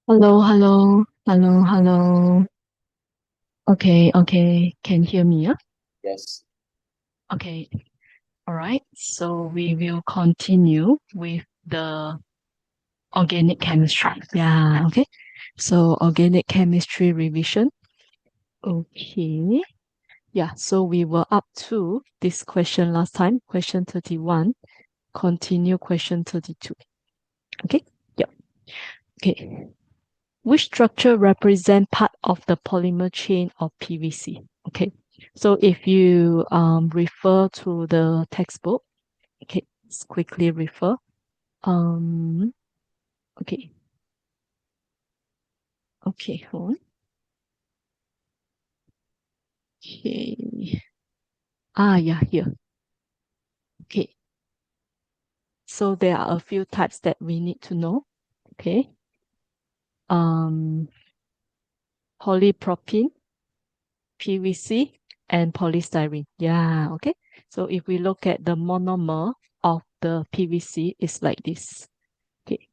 Hello, hello, hello, hello. Okay, okay. Can you hear me? Yeah? Yes. Okay. All right. So we will continue with the organic chemistry. Yeah. Okay. So organic chemistry revision. Okay. Yeah. So we were up to this question last time, question 31. Continue question 32. Okay. Yep. Okay. Which structure represent part of the polymer chain of PVC? Okay, so if you refer to the textbook, okay, let's quickly refer. Um, okay, okay, hold on. Okay, yeah, here. Okay, so there are a few types that we need to know. Okay, um, polypropylene, PVC, and polystyrene. Yeah, okay. So if we look at the monomer of the PVC, it's like this. Okay,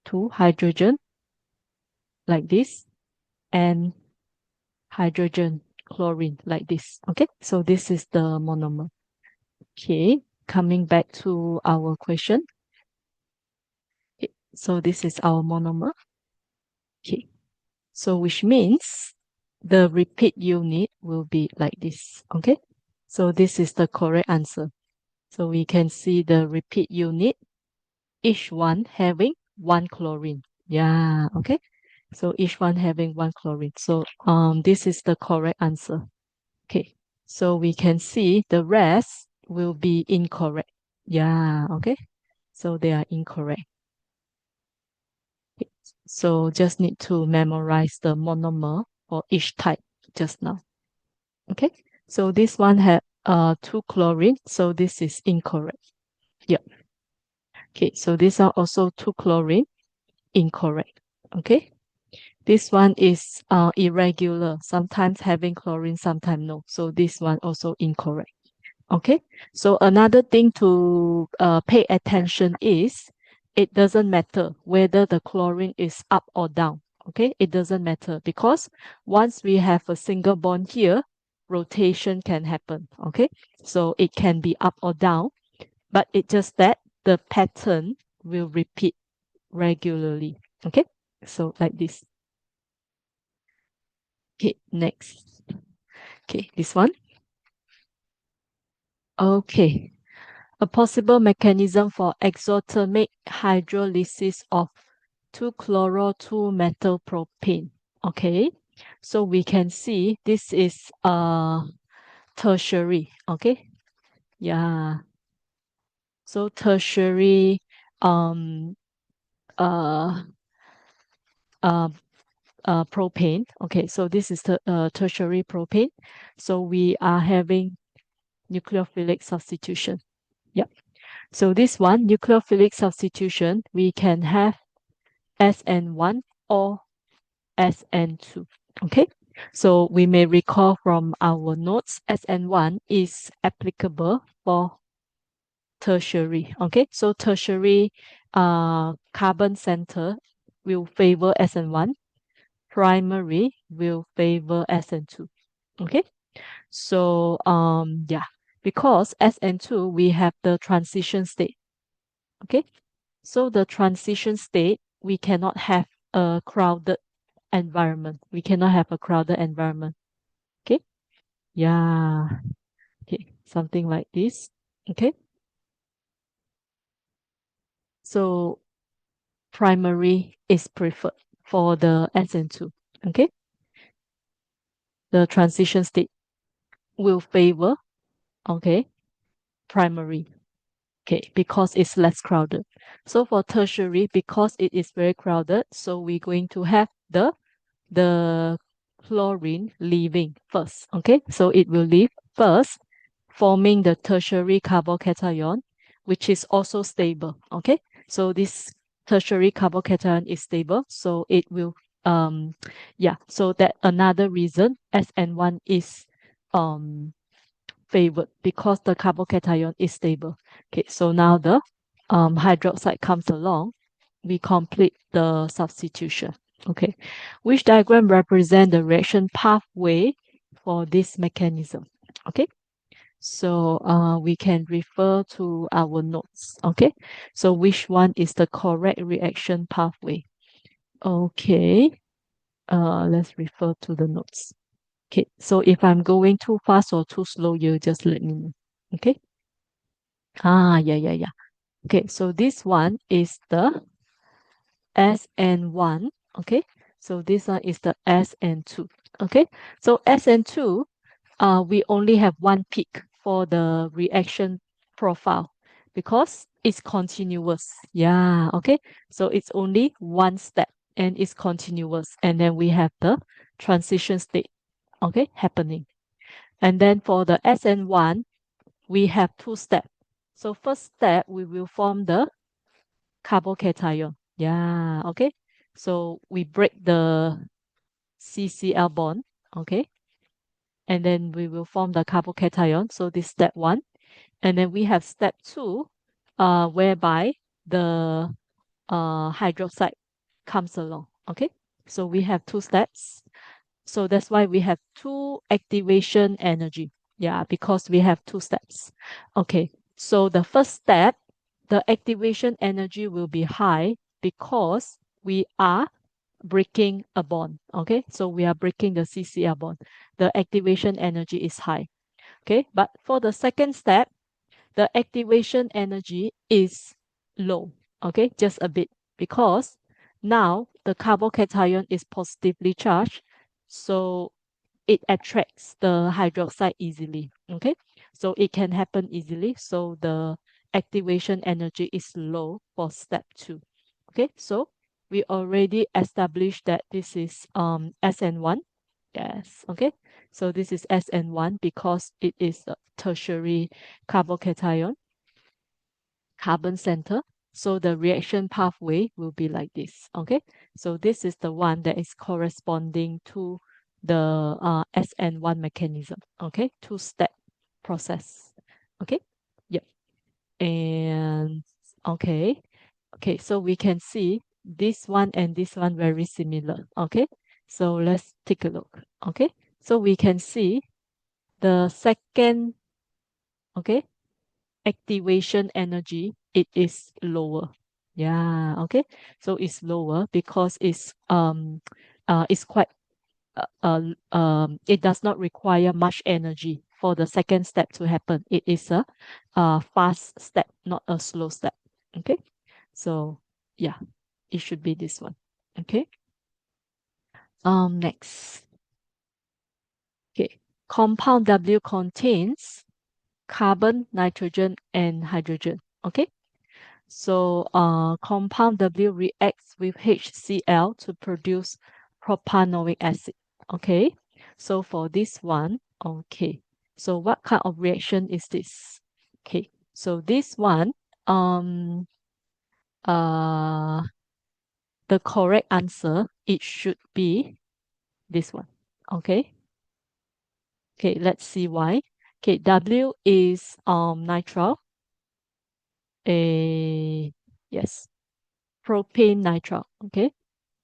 two hydrogen like this and hydrogen chlorine like this. Okay, so this is the monomer. Okay, coming back to our question. Okay, so this is our monomer. Okay, so which means the repeat unit will be like this. Okay, so this is the correct answer. So we can see the repeat unit, each one having one chlorine. Yeah, okay. So each one having one chlorine. So this is the correct answer. Okay. So we can see the rest will be incorrect. Yeah, okay. So they are incorrect. Okay. So just need to memorize the monomer for each type just now. Okay. So this one had two chlorine, so this is incorrect. Yeah. Okay. So these are also two chlorine, incorrect. Okay. This one is irregular, sometimes having chlorine, sometimes no. So this one also incorrect. Okay, so another thing to pay attention is it doesn't matter whether the chlorine is up or down. Okay, it doesn't matter because once we have a single bond here, rotation can happen. Okay, so it can be up or down, but it just that the pattern will repeat regularly. Okay, so like this. Okay, next. Okay, this one. Okay. A possible mechanism for exothermic hydrolysis of 2-chloro-2-methyl-propane. Okay, so we can see this is tertiary. Okay, yeah. So tertiary um uh uh propane. Okay, so this is the tertiary propane. So we are having nucleophilic substitution. Yep. So this one, nucleophilic substitution, we can have SN1 or SN2. Okay, so we may recall from our notes, SN1 is applicable for tertiary. Okay, so tertiary carbon center will favor SN1, primary will favor SN2. Okay, so yeah, because SN2 we have the transition state. Okay, so the transition state we cannot have a crowded environment. We cannot have a crowded environment. Okay. Yeah. Okay. Something like this. Okay. So primary is preferred for the SN2. Okay. The transition state will favor, okay, primary. Okay, because it's less crowded. So for tertiary, because it is very crowded, so we're going to have the chlorine leaving first. Okay, so it will leave first, forming the tertiary carbocation, which is also stable. Okay, so this tertiary carbocation is stable, so it will yeah. So that another reason SN1 is favored because the carbocation is stable. Okay, so now the hydroxide comes along. we complete the substitution. Okay, which diagram represent the reaction pathway for this mechanism? Okay, so we can refer to our notes. Okay, so which one is the correct reaction pathway? Okay, let's refer to the notes. Okay, so if I'm going too fast or too slow, you just let me know. Okay. Yeah. Okay, so this one is the SN1. Okay, so this one is the SN2. Okay, so SN2, we only have one peak for the reaction profile because it's continuous. Yeah, okay, so it's only one step and it's continuous. And then we have the transition state, okay, happening. And then for the SN1, we have two steps. So first step, we will form the carbocation. Yeah, okay. So we break the CCl bond, okay. And then we will form the carbocation. So this step one. And then we have step two, whereby the hydroxide comes along, okay. So we have two steps. So that's why we have two activation energy. Yeah, because we have two steps. Okay, so the first step, the activation energy will be high because we are breaking a bond. Okay, so we are breaking the CCl bond. The activation energy is high. Okay, but for the second step, the activation energy is low. Okay, just a bit because now the carbocation is positively charged. So it attracts the hydroxide easily. Okay, so it can happen easily. So the activation energy is low for step two. Okay, so we already established that this is SN1. Yes, okay. So this is SN1 because it is a tertiary carbocation, carbon center. So the reaction pathway will be like this. Okay, so this is the one that is corresponding to the SN1 mechanism. Okay, two-step process. Okay, yep. And okay, so we can see this one and this one very similar. Okay, so let's take a look. Okay, so we can see the second, okay, activation energy, it is lower. Yeah, okay. So it's lower because it's quite it does not require much energy for the second step to happen. It is a fast step, not a slow step. Okay. So yeah, it should be this one. Okay. Next. Okay. Compound W contains carbon, nitrogen, and hydrogen. Okay. So compound W reacts with HCl to produce propanoic acid. Okay. So for this one, okay. So what kind of reaction is this? Okay. So this one, um, uh, the correct answer, it should be this one. Okay. Okay, let's see why. Okay, W is nitrile. A yes, propane nitrile. Okay,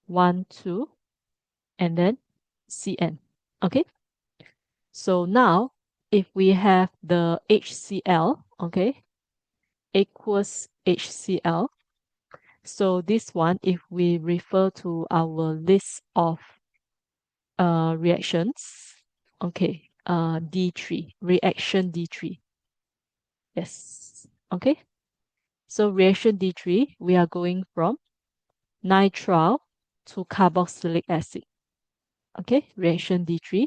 1, 2, and then CN. Okay, so now if we have the HCl, okay, aqueous HCl. So this one, if we refer to our list of reactions, okay, D3, reaction D3. Yes, okay. So reaction D3, we are going from nitrile to carboxylic acid. Okay, reaction D3.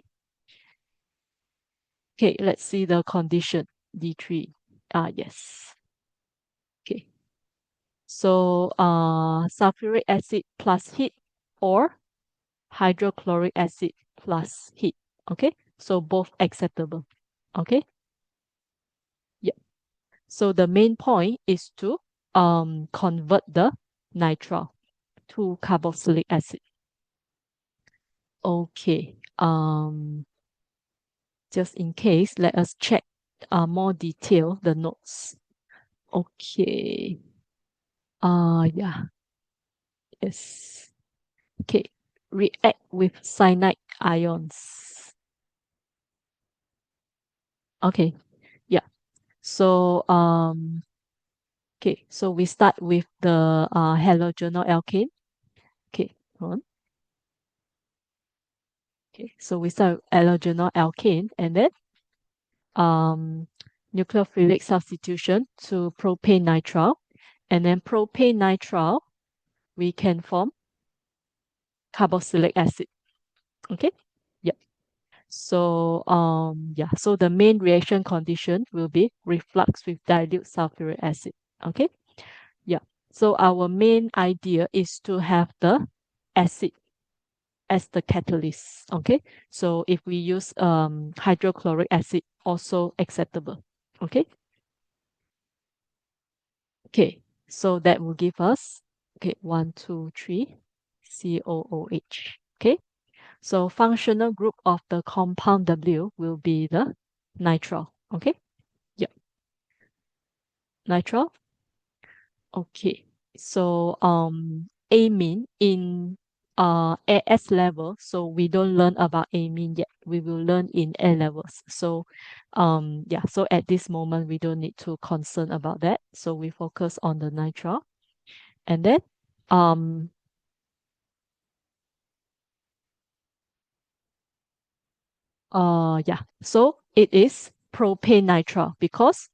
Okay, let's see the condition D3. Yes. Okay. So sulfuric acid plus heat or hydrochloric acid plus heat. Okay, so both acceptable. Okay. Yeah. So the main point is to convert the nitrile to carboxylic acid. Okay. Just in case, let us check more detail the notes. Okay. Yeah. Yes. Okay. React with cyanide ions. Okay. Yeah. So okay, so we start with the halogenal alkane. Okay, hold on. Okay, so we start with halogenal alkane and then um nucleophilic substitution to propane nitrile. And then propane nitrile, we can form carboxylic acid. Okay. Yep. So yeah, so the main reaction condition will be reflux with dilute sulfuric acid. Okay. Yeah. So our main idea is to have the acid as the catalyst. Okay. So if we use hydrochloric acid, also acceptable. Okay. Okay. So that will give us okay 1, 2, 3 COOH. Okay. So functional group of the compound W will be the nitrile. Okay. Yep. Nitrile. Okay. So amine in AS level, so we don't learn about amine yet. We will learn in A levels. So yeah, so at this moment we don't need to concern about that. So we focus on the nitrile. And then um yeah, so it is propane nitrile because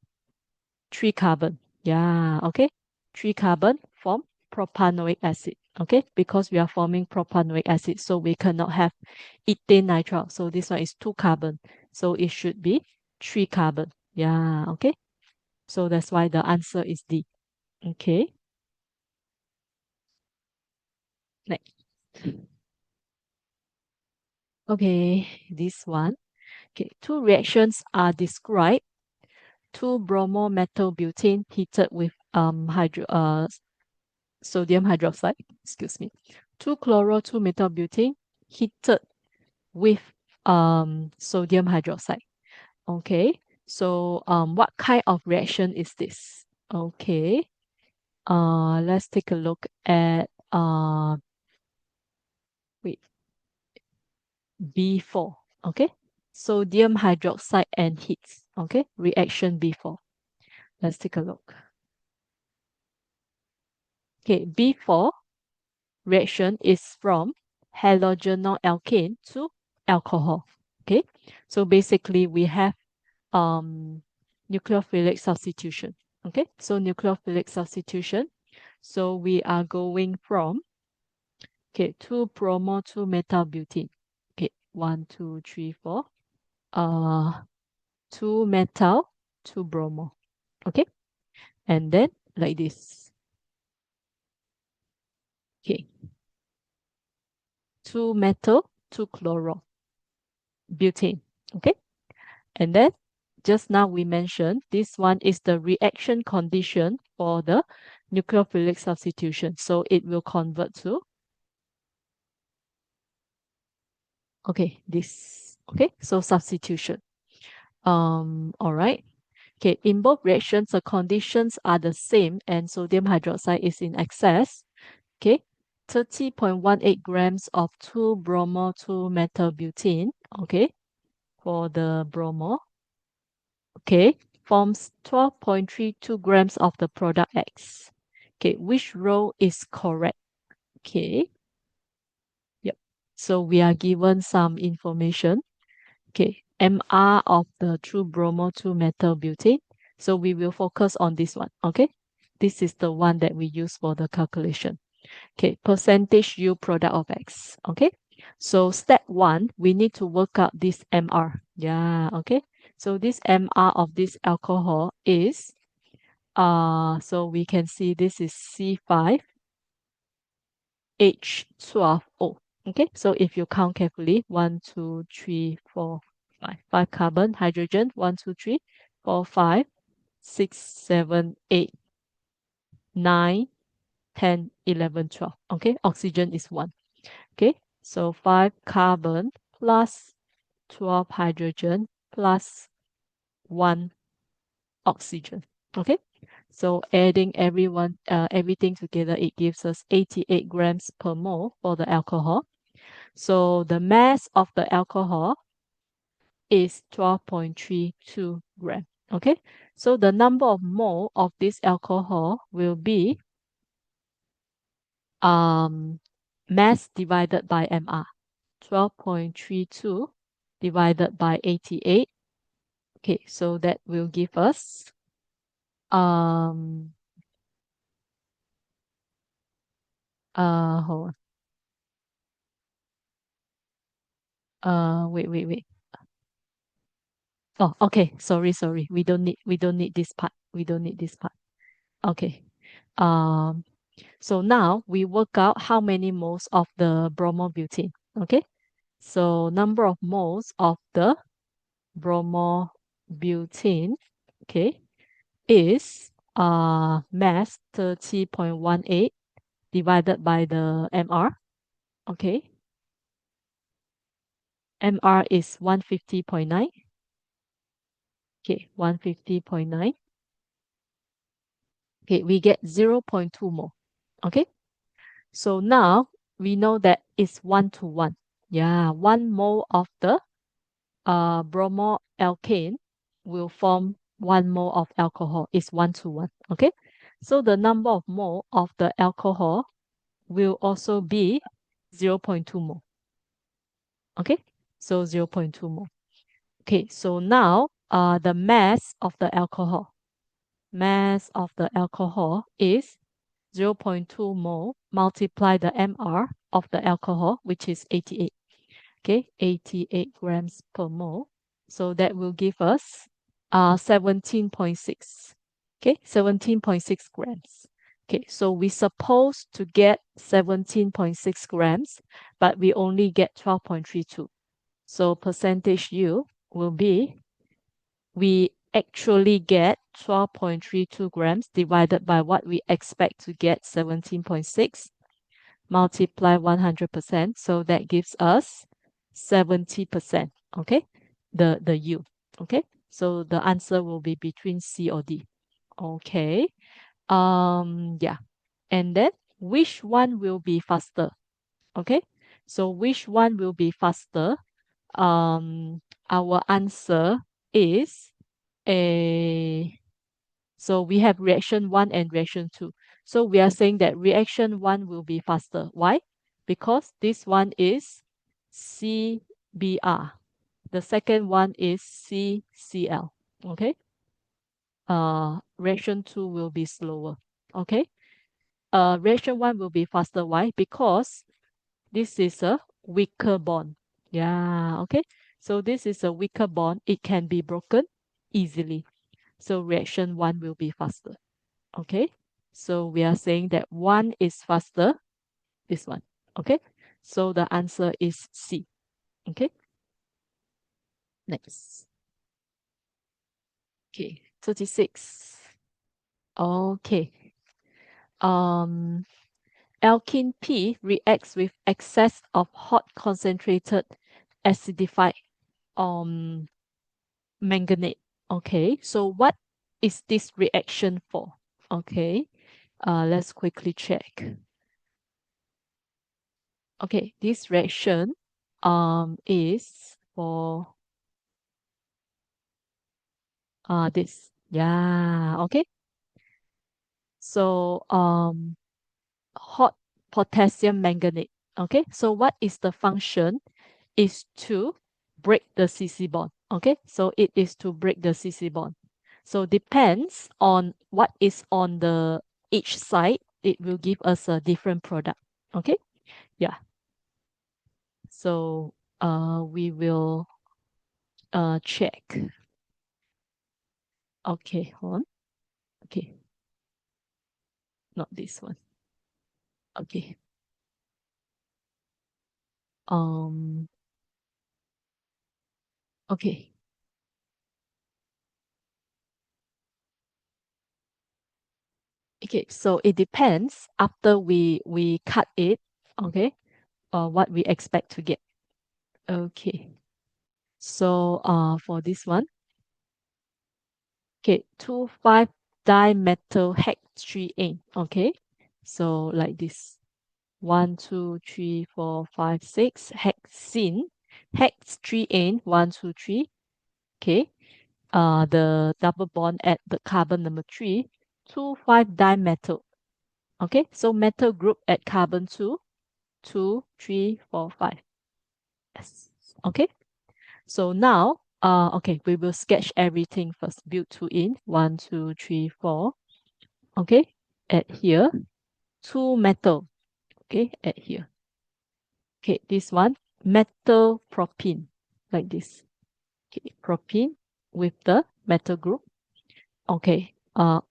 3 carbon. Yeah, okay. 3 carbon form propanoic acid. Okay, because we are forming propanoic acid, so we cannot have ethane nitrile. So this one is 2 carbon. So it should be 3 carbon. Yeah, okay. So that's why the answer is D. Okay, next. Okay, this one. Okay, two reactions are described. Two bromometal butane heated with sodium hydroxide, excuse me, 2-chloro-2-methyl-butane heated with sodium hydroxide. Okay, so what kind of reaction is this? Okay, let's take a look at wait, B4. Okay, sodium hydroxide and heat. Okay, reaction B4. Let's take a look. Okay, B4 reaction is from halogenal alkane to alcohol. Okay, so basically we have nucleophilic substitution. Okay, so nucleophilic substitution. So we are going from okay 2-bromo-2-methyl-butene. Okay, 1, 2, 3, 4. 2 methyl, 2 bromo. Okay, and then like this. Okay, 2 methyl, 2 chloro butane. Okay, and then just now we mentioned this one is the reaction condition for the nucleophilic substitution. So it will convert to, okay, this. Okay, so substitution. All right. Okay, in both reactions, the conditions are the same and sodium hydroxide is in excess. Okay, 30.18 grams of 2-bromo-2-methyl-butene. Okay, for the bromo. Okay, forms 12.32 grams of the product X. Okay, which row is correct? Okay, yep. So we are given some information. Okay, MR of the 2-bromo-2-methyl-butane. So we will focus on this one. Okay, this is the one that we use for the calculation. Okay, percentage yield product of X. Okay, so step 1, we need to work out this MR. Yeah, okay. So this MR of this alcohol is, so we can see this is C5H12O. Okay, so if you count carefully, 1, 2, 3, 4, 5. 5 carbon, hydrogen, 1, 2, 3, 4, 5, 6, 7, 8, 9, 10, 11, 12. Okay, oxygen is 1. Okay, so 5 carbon plus 12 hydrogen plus 1 oxygen. Okay, So adding everything together, it gives us 88 grams per mole for the alcohol. So the mass of the alcohol is 12.32 gram. Okay, so the number of mole of this alcohol will be mass divided by MR. 12.32 divided by 88. Okay, so that will give us um hold on. Wait. Oh, okay. Sorry. We don't need this part. We don't need this part. Okay. Um, so now we work out how many moles of the bromobutane. Okay. So number of moles of the bromobutane, okay, is mass 30.18 divided by the MR. Okay. MR is 150.9. Okay, 150.9. Okay, we get 0.2 mole. Okay, so now we know that it's 1 to 1. Yeah, 1 mole of the bromoalkane will form 1 mole of alcohol. It's 1 to 1. Okay, so the number of mole of the alcohol will also be 0.2 mole. Okay, so 0.2 mole. Okay, so now the mass of the alcohol. Mass of the alcohol is 0.2 mole multiply the MR of the alcohol, which is 88. Okay, 88 grams per mole. So that will give us 17.6. Okay, 17.6 grams. Okay, so we supposed to get 17.6 grams, but we only get 12.32. So percentage yield will be, we actually get 12.32 grams divided by what we expect to get, 17.6, multiply 100%. So that gives us 70%. Okay, the yield. Okay, so the answer will be between C or D. Okay, yeah, and then which one will be faster? Okay, so which one will be faster? Our answer is a, so we have reaction 1 and reaction 2. So we are saying that reaction 1 will be faster. Why? Because this one is CBr. The second one is CCl. Okay. Reaction 2 will be slower. Okay. Reaction 1 will be faster. Why? Because this is a weaker bond. Yeah. Okay. So this is a weaker bond. It can be broken easily. So reaction 1 will be faster. Okay. So we are saying that 1 is faster, this one. Okay. So the answer is C. Okay. Next. Okay. 36. Okay. Um, Alkene P reacts with excess of hot concentrated acidified manganate. Okay. So what is this reaction for? Okay. Let's quickly check. Okay, this reaction is for this. Yeah, okay. So hot potassium manganate. Okay, so what is the function? Is to break the CC bond. Okay, so it is to break the CC bond. So depends on what is on the each side, it will give us a different product. Okay, yeah. So we will check. Okay, hold on. Okay, not this one. Okay. Um, okay. Okay, so it depends after we cut it, okay, what we expect to get. Okay. So for this one, okay, 2,5 dimethyl hextriene. Okay, so like this. 1, 2, 3, 4, 5, 6. Hexene. Hextriene. 1, 2, 3. Okay. The double bond at the carbon number 3. 2, 5 dimethyl. Okay, so metal group at carbon 2. 2, 3, 4, 5. Yes. Okay. So now, okay, we will sketch everything first. Build 2 in. 1, 2, 3, 4. Okay. At here. 2 metal. Okay, at here. Okay, this one, metal propene, like this. Okay, propene with the metal group. Okay, opt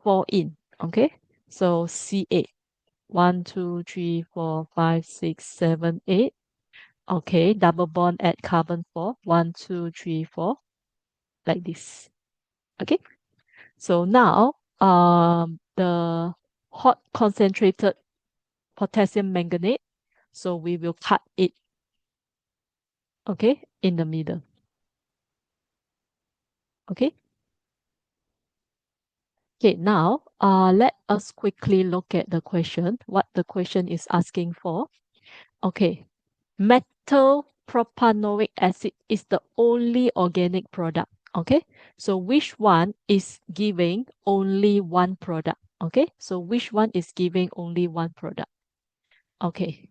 4 in. Okay, so C8. 1, 2, 3, 4, 5, 6, 7, 8. Okay, double bond at carbon 4. 1, 2, 3, 4. Like this. Okay, so now the hot concentrated potassium manganate. So we will cut it, okay, in the middle. Okay. Okay, now let us quickly look at the question, what the question is asking for. Okay, metal propanoic acid is the only organic product. Okay, so which one is giving only one product? Okay, so which one is giving only one product? Okay,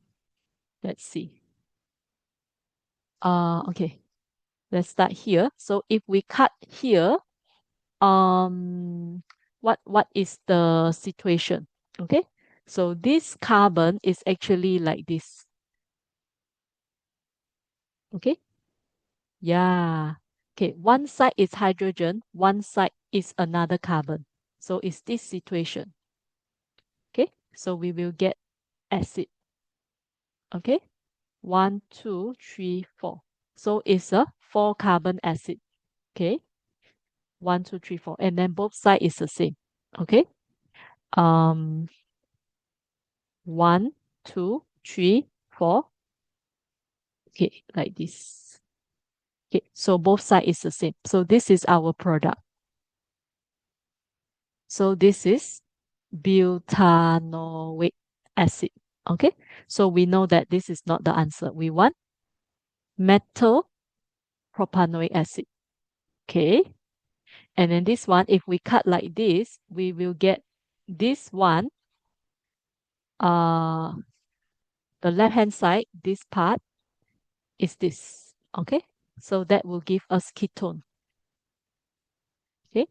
let's see. Okay, let's start here. So if we cut here, what is the situation? Okay, so this carbon is actually like this. Okay, yeah. Okay, one side is hydrogen, one side is another carbon. So it's this situation. Okay, so we will get acid. Okay, 1, 2, 3, 4. So it's a 4 carbon acid. Okay, 1, 2, 3, 4, and then both side is the same. Okay, um 1, 2, 3, 4. Okay, like this. Okay, so both side is the same. So this is our product. So this is butanoic acid. Okay, so we know that this is not the answer. We want metal propanoic acid. Okay, and then this one, if we cut like this, we will get this one. The left hand side, this part is this. Okay, so that will give us ketone. Okay,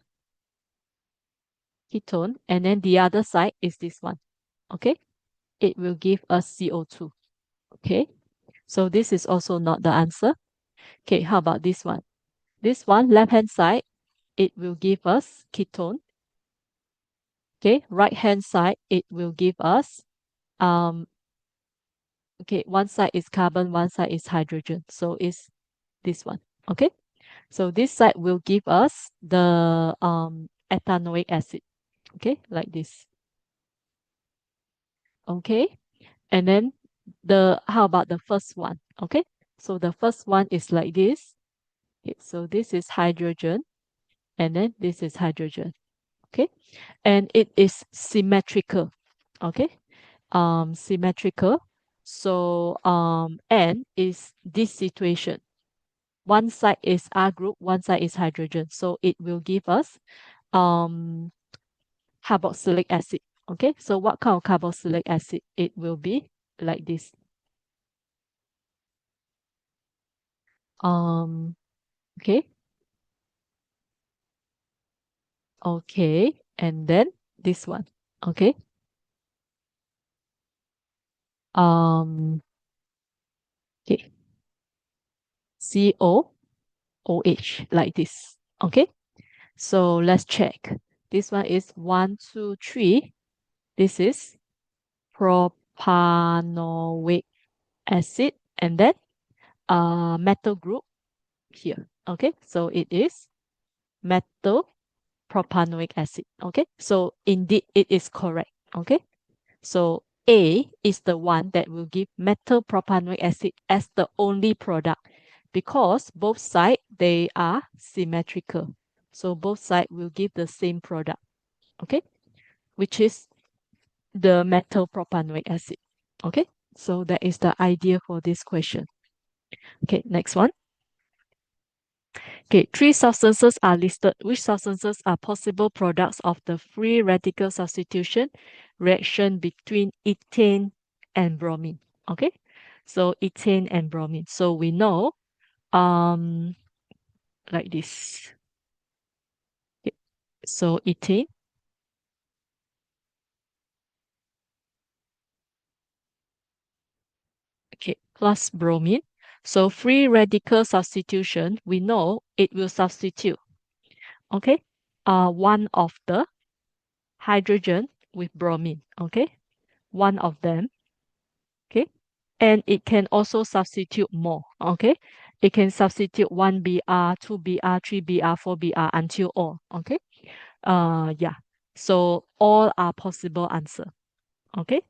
ketone, and then the other side is this one. Okay, it will give us CO2. Okay, so this is also not the answer. Okay, how about this one? This one, left hand side, it will give us ketone. Okay, right hand side, it will give us, okay, one side is carbon, one side is hydrogen. So it's this one. Okay, so this side will give us the ethanoic acid. Okay, like this. Okay, and then how about the first one? Okay, so the first one is like this. Okay, so this is hydrogen, and then this is hydrogen. Okay, and it is symmetrical. Okay, symmetrical. So N is this situation. One side is R group, one side is hydrogen. So it will give us um carboxylic acid. Okay, so what kind of carboxylic acid? It will be like this. Okay, okay, and then this one. Okay, okay, COOH like this. Okay, so let's check. This one is 1, 2, 3. This is propanoic acid, and then metal group here. Okay, so it is metal propanoic acid. Okay, so indeed it is correct. Okay, so A is the one that will give metal propanoic acid as the only product because both sides they are symmetrical. So both sides will give the same product. okay, which is the metal propanoic acid. Okay, so that is the idea for this question. Okay, next one. Okay, three substances are listed. Which substances are possible products of the free radical substitution reaction between ethane and bromine? Okay, so ethane and bromine. So we know, like this. Okay, so ethane, okay, plus bromine. So free radical substitution, we know it will substitute, okay, one of the hydrogen with bromine, okay, one of them, okay, and it can also substitute more, okay, it can substitute 1Br, 2Br, 3Br, 4Br until all, okay, yeah, so all are possible answer, okay,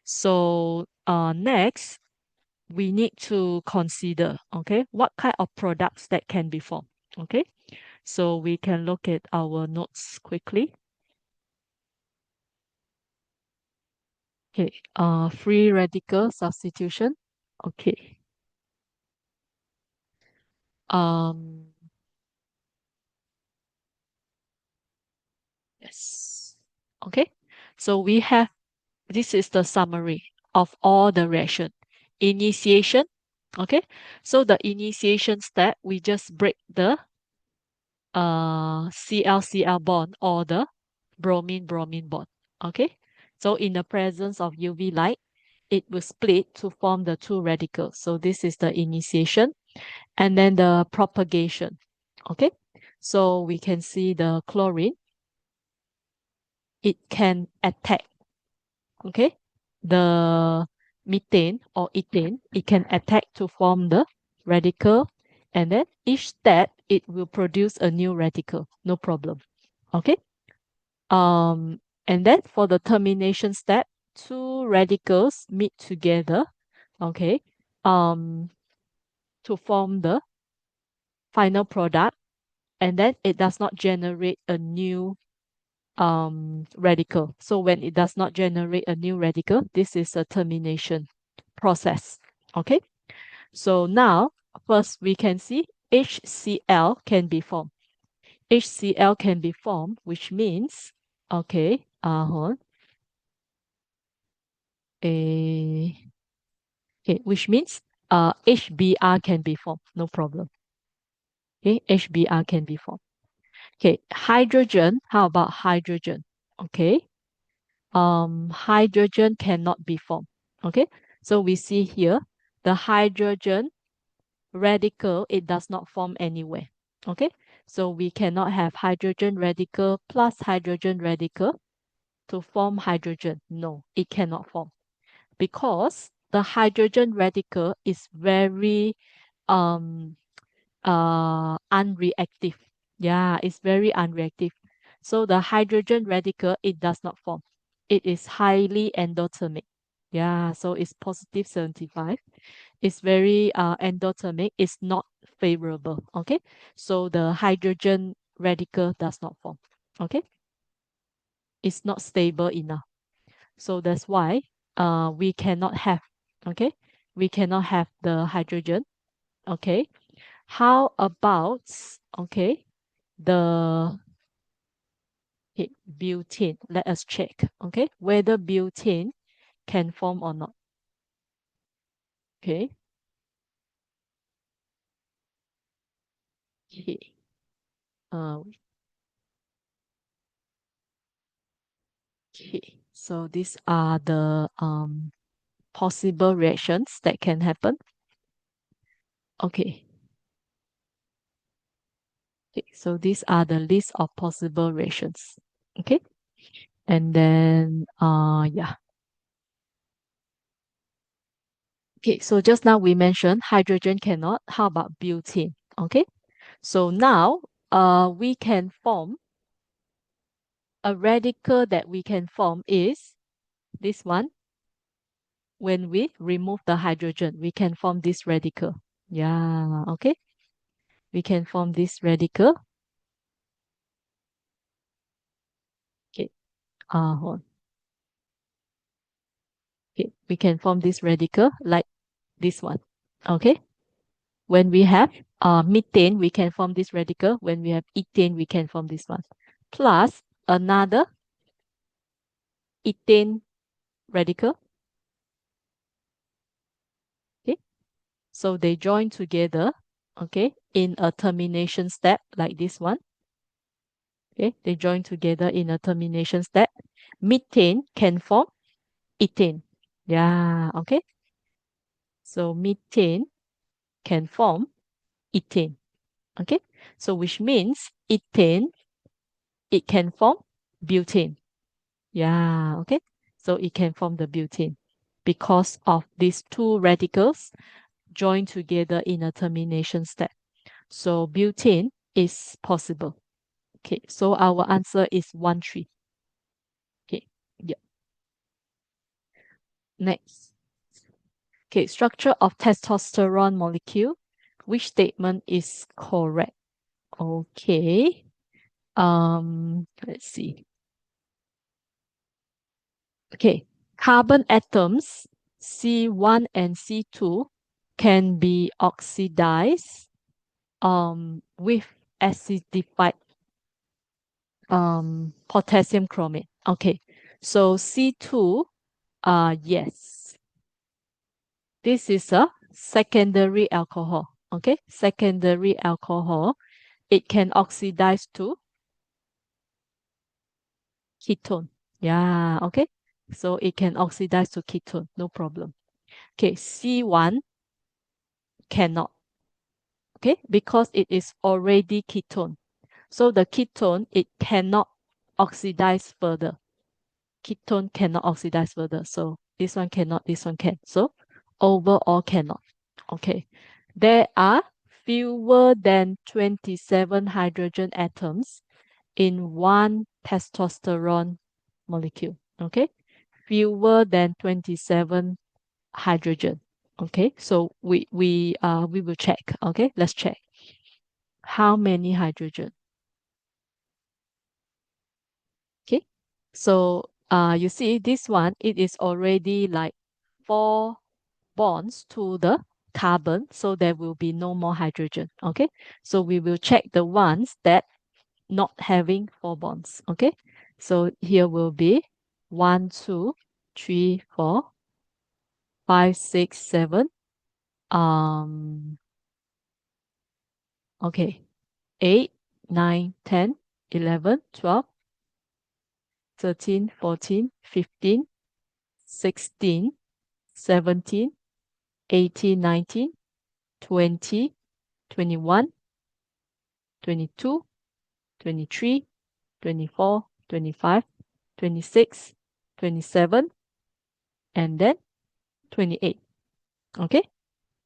so next we need to consider, okay, what kind of products that can be formed, okay, so we can look at our notes quickly. Okay, free radical substitution. Okay. Um, yes. Okay. So we have, this is the summary of all the reaction. Initiation. Okay. So the initiation step, we just break the Cl-Cl bond or the bromine-bromine bond. Okay. So in the presence of UV light, it will split to form the two radicals. So this is the initiation. And then the propagation. Okay, so we can see the chlorine, it can attack, okay, the methane or ethane, it can attack to form the radical, and then each step it will produce a new radical, no problem. Okay, and then for the termination step, two radicals meet together, okay, um to form the final product, and then it does not generate a new radical. So when it does not generate a new radical, this is a termination process. Okay. So now, first we can see HCl can be formed. HCl can be formed, which means, okay, hold on. Okay, which means HBr can be formed, no problem. Okay, HBr can be formed. Okay, hydrogen, how about hydrogen? Okay, hydrogen cannot be formed. Okay, so we see here the hydrogen radical, it does not form anywhere. Okay, so we cannot have hydrogen radical plus hydrogen radical to form hydrogen. No, it cannot form because the hydrogen radical is very um unreactive. Yeah, it's very unreactive. So the hydrogen radical, it does not form. It is highly endothermic. Yeah, so it's positive 75. It's very endothermic. It's not favorable. Okay, so the hydrogen radical does not form. Okay, it's not stable enough. So that's why we cannot have. Okay, we cannot have the hydrogen. Okay, how about, okay, the, okay, butane? Let us check, okay, whether butane can form or not. Okay. Okay. Uh, okay. So these are the possible reactions that can happen. Okay. Okay. So these are the list of possible reactions. Okay. And then yeah. Okay, so just now we mentioned hydrogen cannot. How about butane? Okay, so now we can form a radical that we can form is this one. When we remove the hydrogen, we can form this radical. Yeah, okay. We can form this radical. Okay, hold on. Okay, we can form this radical like this one. Okay, when we have methane, we can form this radical. When we have ethane, we can form this one. Plus another ethane radical. Okay, so they join together, okay, in a termination step like this one. Okay, they join together in a termination step. Methane can form ethane. Yeah, okay. So methane can form ethane. Okay, so which means ethane, it can form butane. Yeah, okay. So it can form the butane because of these two radicals join together in a termination step. So butane is possible. Okay, so our answer is 1, 3. Okay, yeah. Next. Okay, structure of testosterone molecule. Which statement is correct? Okay. Let's see. Okay, carbon atoms C1 and C2 can be oxidized with acidified potassium chromate. Okay, so C2, yes, this is a secondary alcohol. Okay, secondary alcohol. It can oxidize to ketone. Yeah, okay. So it can oxidize to ketone, no problem. Okay, C1 cannot. Okay, because it is already ketone. So the ketone, it cannot oxidize further. Ketone cannot oxidize further. So this one cannot, this one can. So overall cannot. Okay. There are fewer than 27 hydrogen atoms in one testosterone molecule. Okay. Fewer than 27 hydrogen. Okay. So we will check. Okay. Let's check. How many hydrogen? Okay. So you see this one, it is already like 4 bonds to the carbon, so there will be no more hydrogen. Okay. So we will check the ones that not having 4 bonds. Okay. So here will be 1, 2, 3, 4, 5, 6, 7. Okay. 8, 9, 10, 11, 12, 13, 14, 15, 16, 17, 18, 19, 20, 21, 22, 23, 24, 25, 26, 27, and then 28. Okay.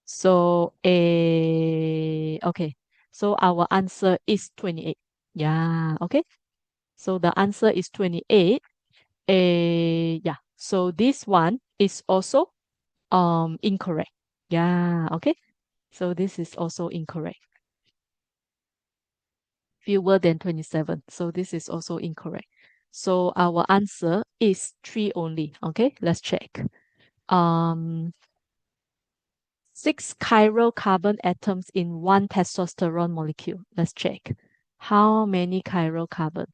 So okay. So our answer is 28. Yeah, okay. So the answer is 28. Yeah. So this one is also incorrect. Yeah, okay. So this is also incorrect. Fewer than 27. So this is also incorrect. So our answer is 3 only. Okay, let's check. Um, 6 chiral carbon atoms in one testosterone molecule. Let's check. How many chiral carbon?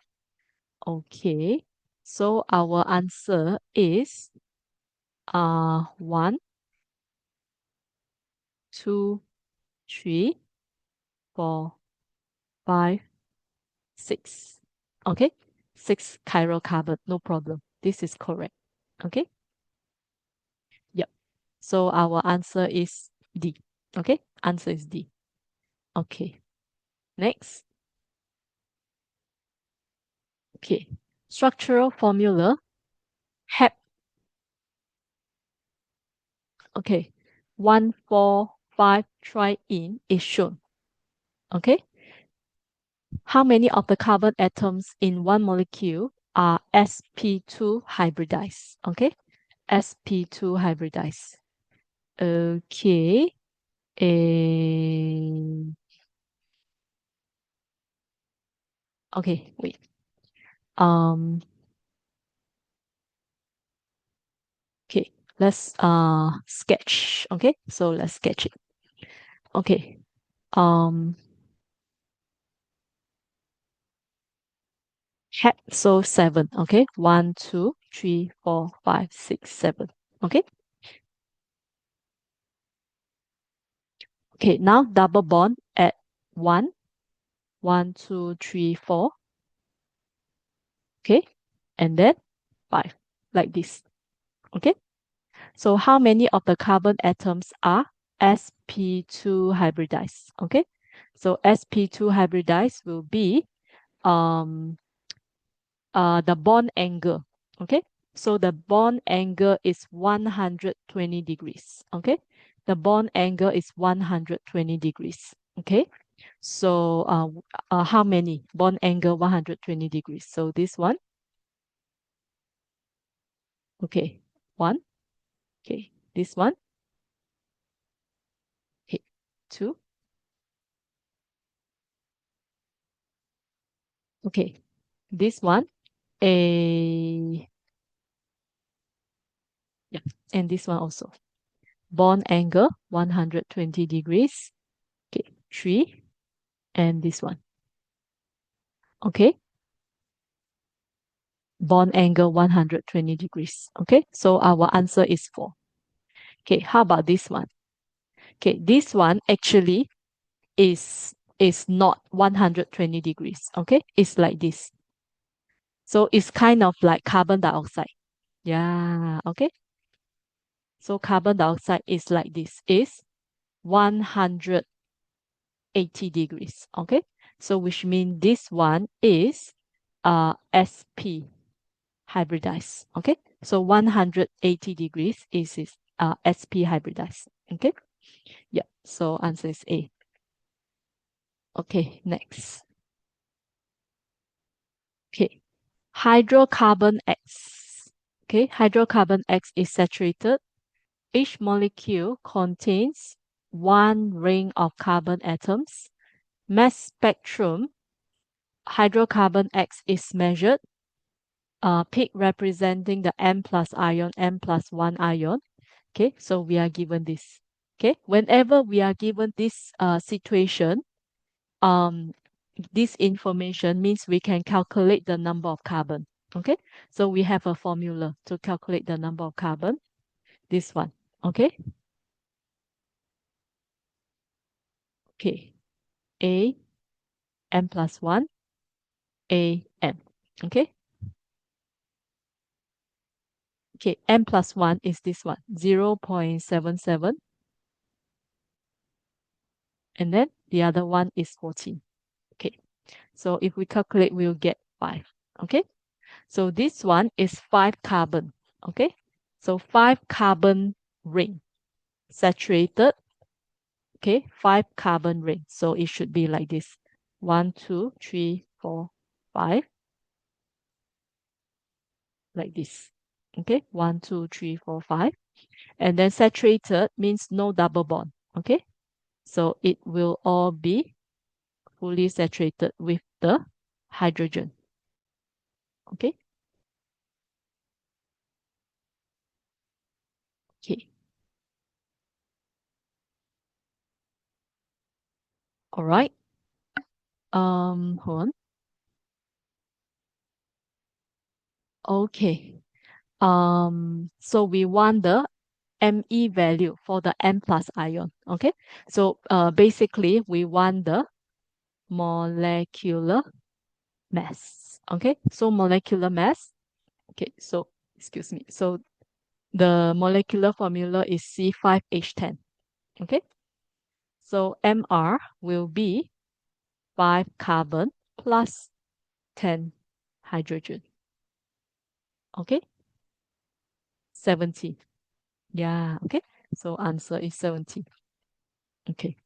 Okay, so our answer is 1, 2, 3, 4, 5, 6. Okay, 6 chiral carbon, no problem. This is correct. Okay, yep. So our answer is D. Okay, answer is D. Okay, next. Okay, structural formula. Hep. Okay, 1,4,5 triene is shown. Okay, how many of the carbon atoms in one molecule are sp2 hybridized? Okay, sp2 hybridized. Okay. Okay, wait. Um, let's sketch. Okay, so let's sketch it. Okay. So 7. Okay, 1, 2, 3, 4, 5, 6, 7. Okay. Okay, now double bond at 1, 1, 2, 3, 4. Okay, and then 5, like this. Okay, so how many of the carbon atoms are sp2 hybridized? Okay, so sp2 hybridized will be the bond angle. Okay, so the bond angle is 120 degrees. Okay, the bond angle is 120 degrees. Okay, so how many? Bond angle 120 degrees. So this one. Okay, 1. Okay, this one. Okay, 2. Okay, this one. A Yeah, and this one also. Bond angle 120 degrees. Okay, 3. And this one. Okay, bond angle 120 degrees. Okay, so our answer is 4. Okay, how about this one? Okay, this one actually is not 120 degrees. Okay, it's like this. So it's kind of like carbon dioxide. Yeah, okay. So carbon dioxide is like this, is 180 degrees. Okay, so which means this one is sp hybridized. Okay, so 180 degrees is sp hybridized. Okay, yeah, so answer is A. Okay, next. Okay, hydrocarbon X. Okay, hydrocarbon X is saturated. Each molecule contains one ring of carbon atoms. Mass spectrum, hydrocarbon X is measured. Peak representing the M plus ion, M plus 1 ion. Okay, so we are given this. Okay, whenever we are given this situation, um, this information means we can calculate the number of carbon. Okay, so we have a formula to calculate the number of carbon. This one. Okay. Okay. A M plus 1 A M. Okay. Okay. M plus 1 is this one, 0.77. And then the other one is 14. Okay. So if we calculate, we'll get 5. Okay. So this one is 5 carbon. Okay. So 5 carbon ring saturated. Okay. 5 carbon ring. So it should be like this. 1, 2, 3, 4, 5. Like this. Okay. 1, 2, 3, 4, 5. And then saturated means no double bond. Okay. So it will all be fully saturated with the hydrogen. Okay. Okay. All right. Hold on. Okay. So we want the Me value for the M plus ion. Okay. So basically we want the molecular mass. Okay. So molecular mass. Okay. So excuse me. So the molecular formula is C5H10. Okay. So Mr will be 5 carbon plus 10 hydrogen. Okay. 70. Yeah. Okay. So answer is 70. Okay.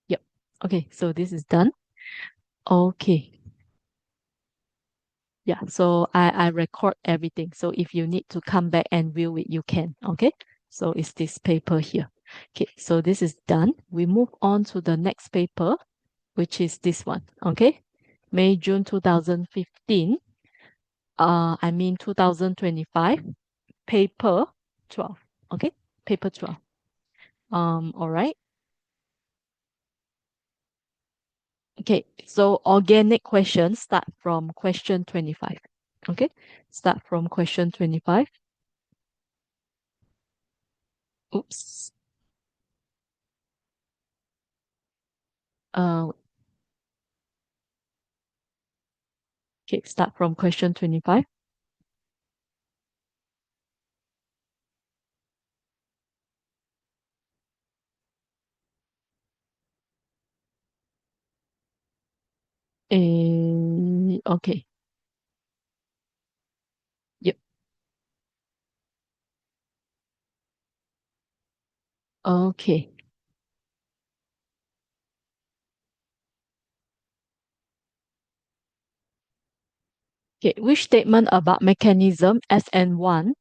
Yep. Okay. So this is done. Okay. Yeah. So I record everything. So if you need to come back and view it, you can. Okay. So it's this paper here. Okay. So this is done. We move on to the next paper, which is this one. Okay. May, June 2015. I mean 2025. paper 12. Okay, paper 12. All right. Okay, so organic questions start from question 25. Okay, start from question 25. Oops. Uh, okay, start from question 25. Okay. Yep. Okay. Okay. Which statement about mechanism SN1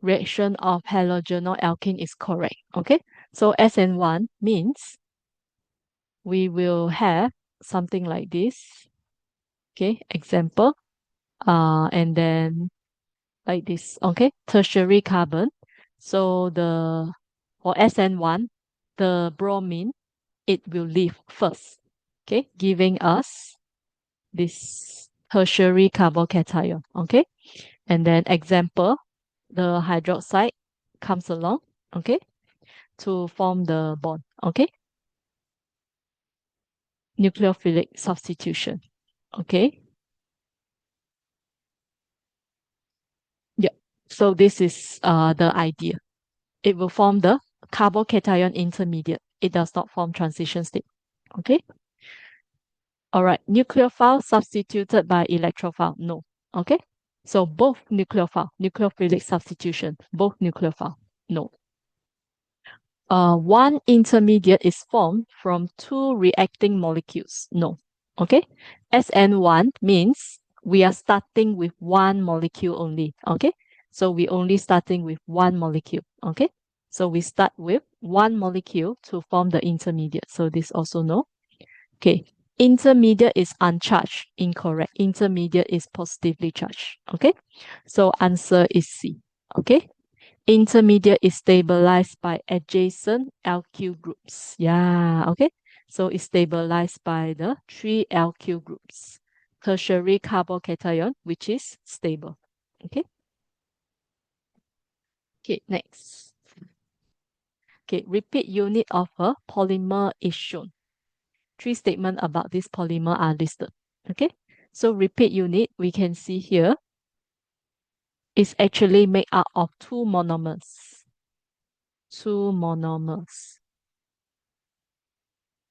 reaction of halogenol alkene is correct? Okay. So SN1 means we will have something like this. Okay. Example. And then like this. Okay. Tertiary carbon. So for SN1, the bromine, it will leave first. Okay. Giving us this tertiary carbocation. Okay. And then example, the hydroxide comes along, okay, to form the bond, okay. Nucleophilic substitution, okay. Yeah. So this is the idea. It will form the carbocation intermediate. It does not form transition state, okay. All right. Nucleophile substituted by electrophile, no, okay. So both nucleophile, nucleophilic substitution, both nucleophile, no. One intermediate is formed from two reacting molecules. No. Okay. SN1 means we are starting with one molecule only. Okay. So we only starting with one molecule. Okay. So we start with one molecule to form the intermediate. So this also no. Okay. Intermediate is uncharged. Incorrect. Intermediate is positively charged. Okay. So answer is C. Okay. Intermediate is stabilized by adjacent alkyl groups. Yeah, okay. So it's stabilized by the three alkyl groups. Tertiary carbocation, which is stable. Okay. Okay, next. Okay, repeat unit of a polymer is shown. Three statements about this polymer are listed. Okay. So repeat unit, we can see here, is actually made up of two monomers. Two monomers.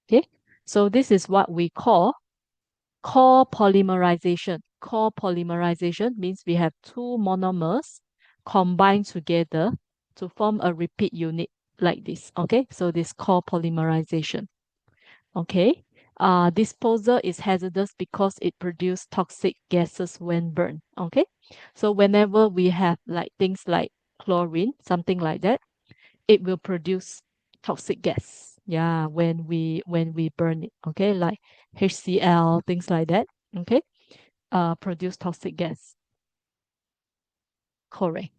Okay, so this is what we call copolymerization. Copolymerization means we have two monomers combined together to form a repeat unit like this. Okay, so this copolymerization. Okay, disposal is hazardous because it produces toxic gases when burned. Okay, so whenever we have like things like chlorine, something like that, it will produce toxic gas. Yeah, when we burn it, okay, like HCl, things like that, okay, produce toxic gas. Correct.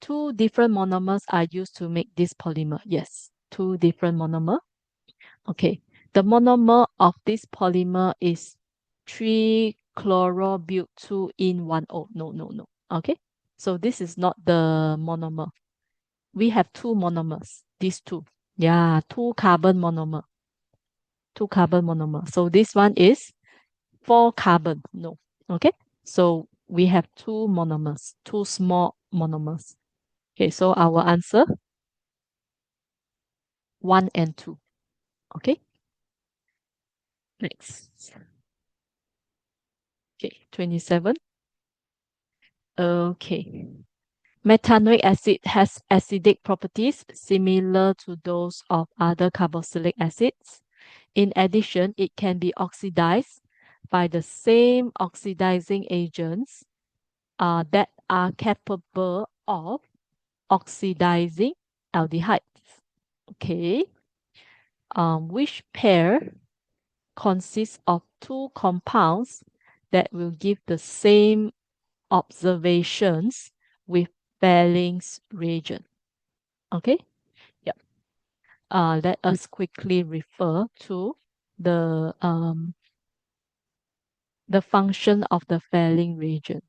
Two different monomers are used to make this polymer. Yes, two different monomer. Okay, the monomer of this polymer is 3-chlorobutyl-1O. No, no, no. Okay, so this is not the monomer. We have two monomers, these two. Yeah, two carbon monomer. Two carbon monomer. So this one is 4 carbon. No. Okay. So we have two monomers, two small monomers. Okay, so our answer 1 and 2. Okay. Next. Okay, 27. Okay. Methanoic acid has acidic properties similar to those of other carboxylic acids. In addition, it can be oxidized by the same oxidizing agents that are capable of oxidizing aldehydes. Okay. Which pair consists of two compounds that will give the same observations with Felling's reagent. Okay, yep. Let us quickly refer to the function of the Felling reagent.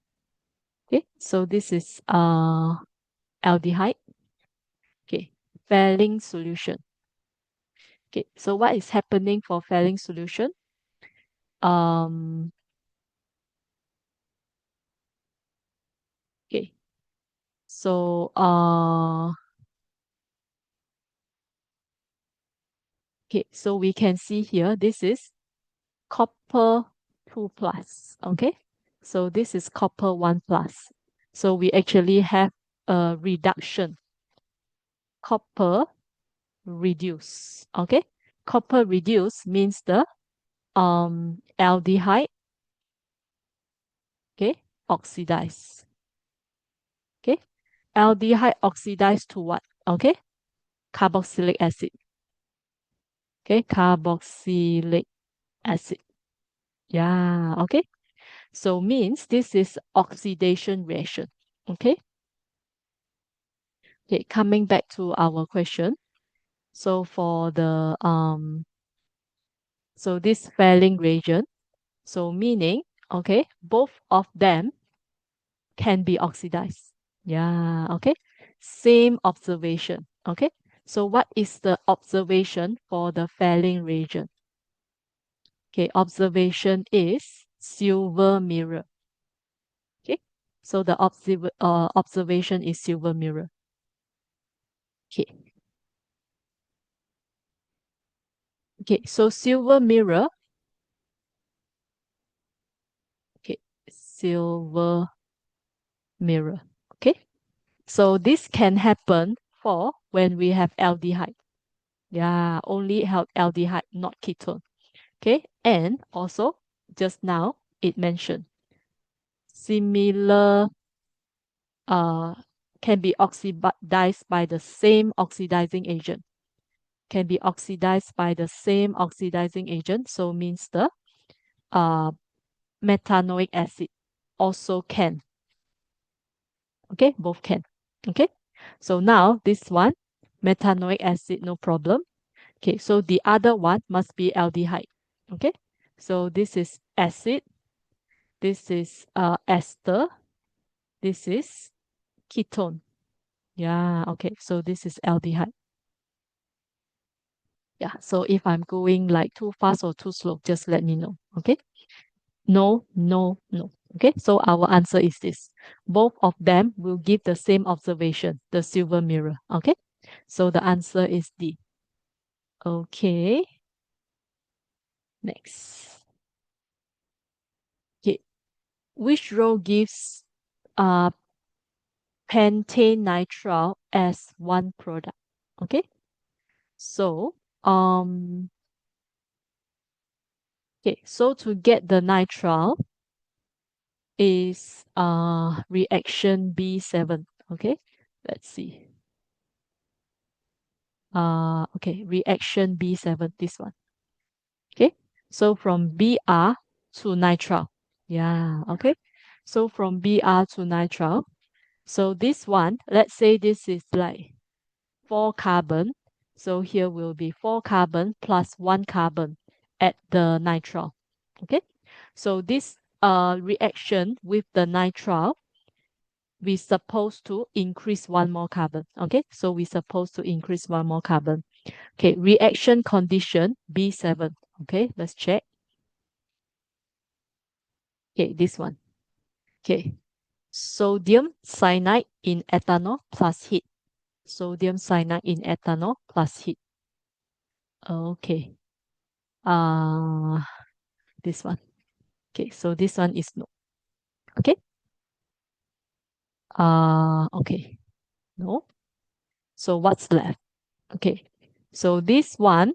Okay, so this is aldehyde. Okay, Felling solution. Okay, so what is happening for Felling solution? Um, okay, so okay, so we can see here this is copper 2 plus. Okay, so this is copper 1 plus. So we actually have a reduction. Copper reduce. Okay, copper reduce means the aldehyde, okay, oxidize. Okay, aldehyde oxidize to what? Okay, carboxylic acid. Okay, carboxylic acid. Yeah, okay. So means this is oxidation reaction. Okay. Okay, coming back to our question. So for the so this Felling reagent, so meaning, okay, both of them can be oxidized. Yeah, okay. Same observation. Okay. So what is the observation for the Felling reagent? Okay, observation is silver mirror. Okay. So the observation is silver mirror. Okay. Okay, so silver mirror. Okay, silver mirror. Okay. So this can happen for when we have aldehyde. Yeah, only have aldehyde, not ketone. Okay, and also just now it mentioned similar uh can be oxidized by the same oxidizing agent. Can be oxidized by the same oxidizing agent. So means the uh metanoic acid also can. Okay, both can. Okay, so now this one metanoic acid, no problem. Okay, so the other one must be aldehyde. Okay, so this is acid, this is ester, this is ketone. Yeah, okay, so this is aldehyde. Yeah, so if I'm going like too fast or too slow, just let me know. Okay, no, no, no. Okay, so our answer is this. Both of them will give the same observation, the silver mirror. Okay, so the answer is D. Okay, next. Okay, which row gives uh pentane nitrile as one product? Okay, so okay, so to get the nitrile is reaction B7. Okay, let's see. Okay, reaction B7, this one. Okay, so from Br to nitrile. Yeah, okay. So from Br to nitrile. So this one, let's say this is like 4 carbon. So here will be 4 carbon plus 1 carbon at the nitrile. Okay, so this reaction with the nitrile, we supposed to increase one more carbon. Okay, so we supposed to increase one more carbon. Okay, reaction condition B7. Okay, let's check. Okay, this one. Okay, sodium cyanide in ethanol plus heat. Sodium cyanide in ethanol plus heat. Okay. Uh, this one. Okay, so this one is no. Okay. Okay. No. So what's left? Okay. So this one,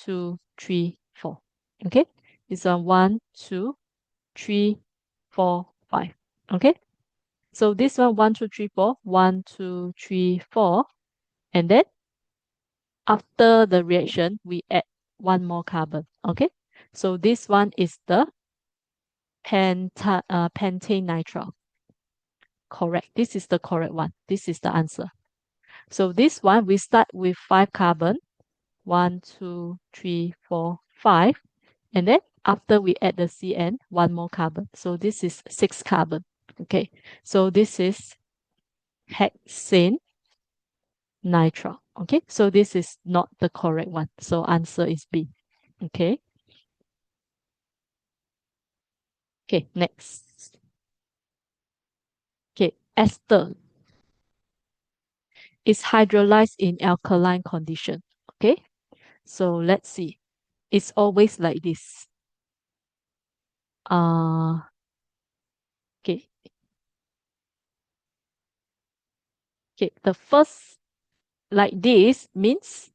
two, three, four. Okay. This one, two, three, four, five. Okay. So this one, two, three, four. One, two, three, four. And then after the reaction, we add one more carbon. Okay. So this one is the pentane nitrile. Correct. This is the correct one. This is the answer. So this one, we start with 5 carbon. 1, 2, 3, 4, 5. And then after we add the CN, 1 more carbon. So this is 6 carbon. Okay. So this is hexane nitrile. Okay. So this is not the correct one. So answer is B. Okay. Okay. Next. Okay. Ester is hydrolyzed in alkaline condition. Okay. So let's see. It's always like this. Okay. Okay. The first like this means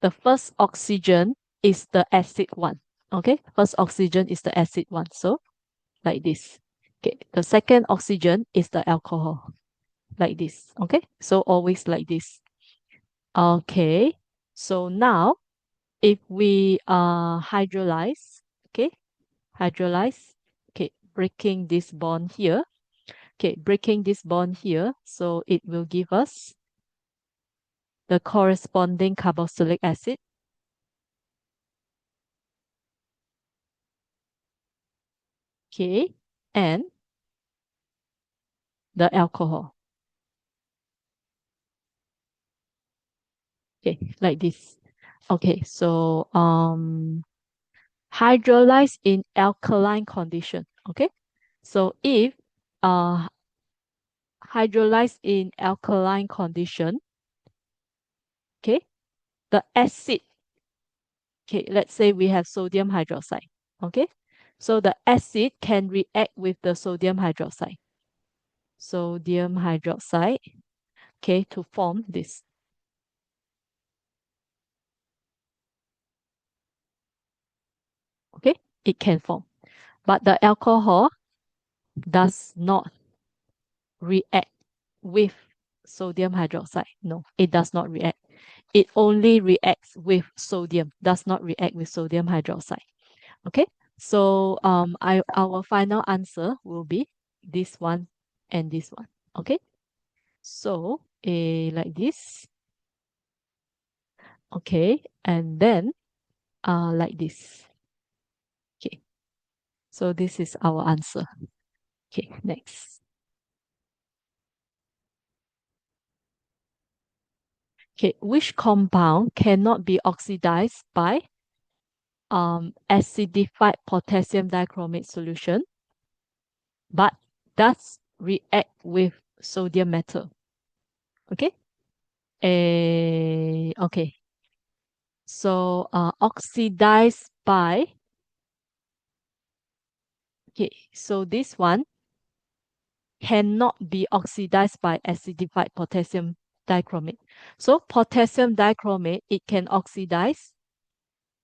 the first oxygen is the acid one. Okay. First oxygen is the acid one. So like this. Okay. The second oxygen is the alcohol. Like this. Okay. So always like this. Okay. So now if we hydrolyze, okay, hydrolyze, okay, breaking this bond here, okay, breaking this bond here, so it will give us the corresponding carboxylic acid, okay, and the alcohol, okay, like this. Okay, so hydrolyze in alkaline condition, okay. So if uh hydrolyze in alkaline condition, okay, the acid, okay, let's say we have sodium hydroxide, okay, so the acid can react with the sodium hydroxide, okay, to form this, okay, it can form, but the alcohol does not react with sodium hydroxide. No, it does not react. It only reacts with sodium, does not react with sodium hydroxide. Okay, so our final answer will be this one and this one. Okay, so like this. Okay, and then like this. Okay, so this is our answer. Okay, next. Okay, which compound cannot be oxidized by acidified potassium dichromate solution, but does react with sodium metal? Okay. Okay. So oxidized by, okay, so this one cannot be oxidized by acidified potassium dichromate. So potassium dichromate, it can oxidize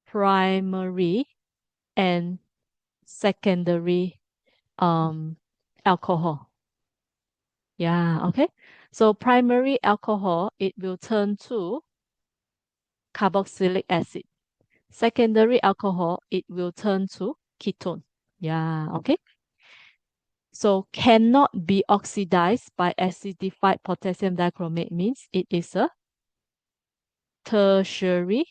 primary and secondary alcohol. Yeah, okay. So primary alcohol, it will turn to carboxylic acid. Secondary alcohol, it will turn to ketone. Yeah, okay. So cannot be oxidized by acidified potassium dichromate means it is a tertiary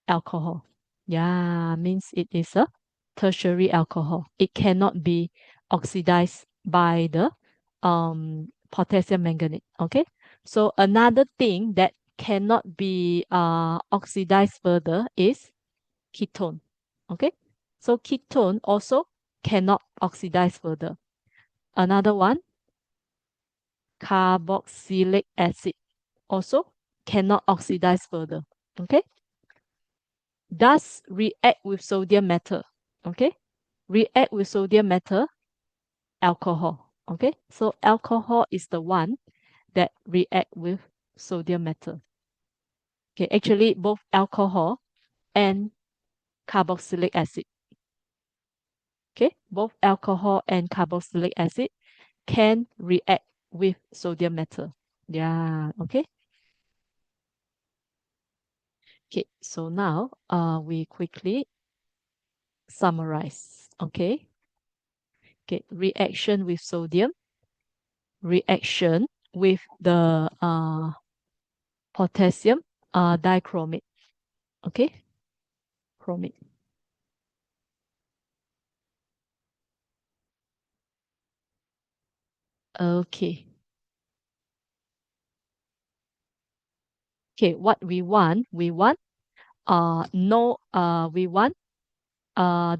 alcohol. Yeah, means it is a tertiary alcohol. It cannot be oxidized by the potassium manganate. Okay. So another thing that cannot be oxidized further is ketone. Okay. So ketone also cannot oxidize further. Another one, carboxylic acid also cannot oxidize further. Okay. Does react with sodium metal. Okay. React with sodium metal, alcohol. Okay. So alcohol is the one that react with sodium metal. Okay. Actually, both alcohol and carboxylic acid. Okay. Both alcohol and carboxylic acid can react with sodium metal. Yeah. Okay. Okay. So now we quickly summarize. Okay. Okay, reaction with sodium, reaction with the potassium dichromate. Okay, chromate. Okay. Okay, what we want no we want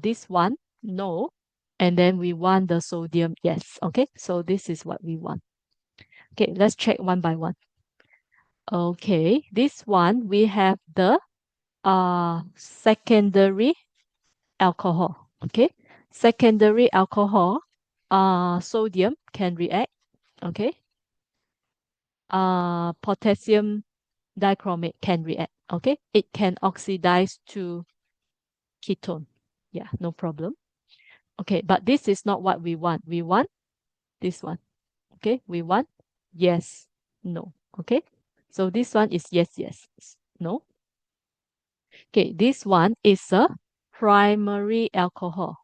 this one no, and then we want the sodium yes. Okay, so this is what we want. Okay, let's check one by one. Okay, this one we have the secondary alcohol. Okay, secondary alcohol sodium can react. Okay, potassium dichromate can react. Okay, it can oxidize to ketone. Yeah, no problem. Okay, but this is not what we want. We want this one. Okay, we want yes, no. Okay, so this one is yes, yes, no. Okay, this one is a primary alcohol.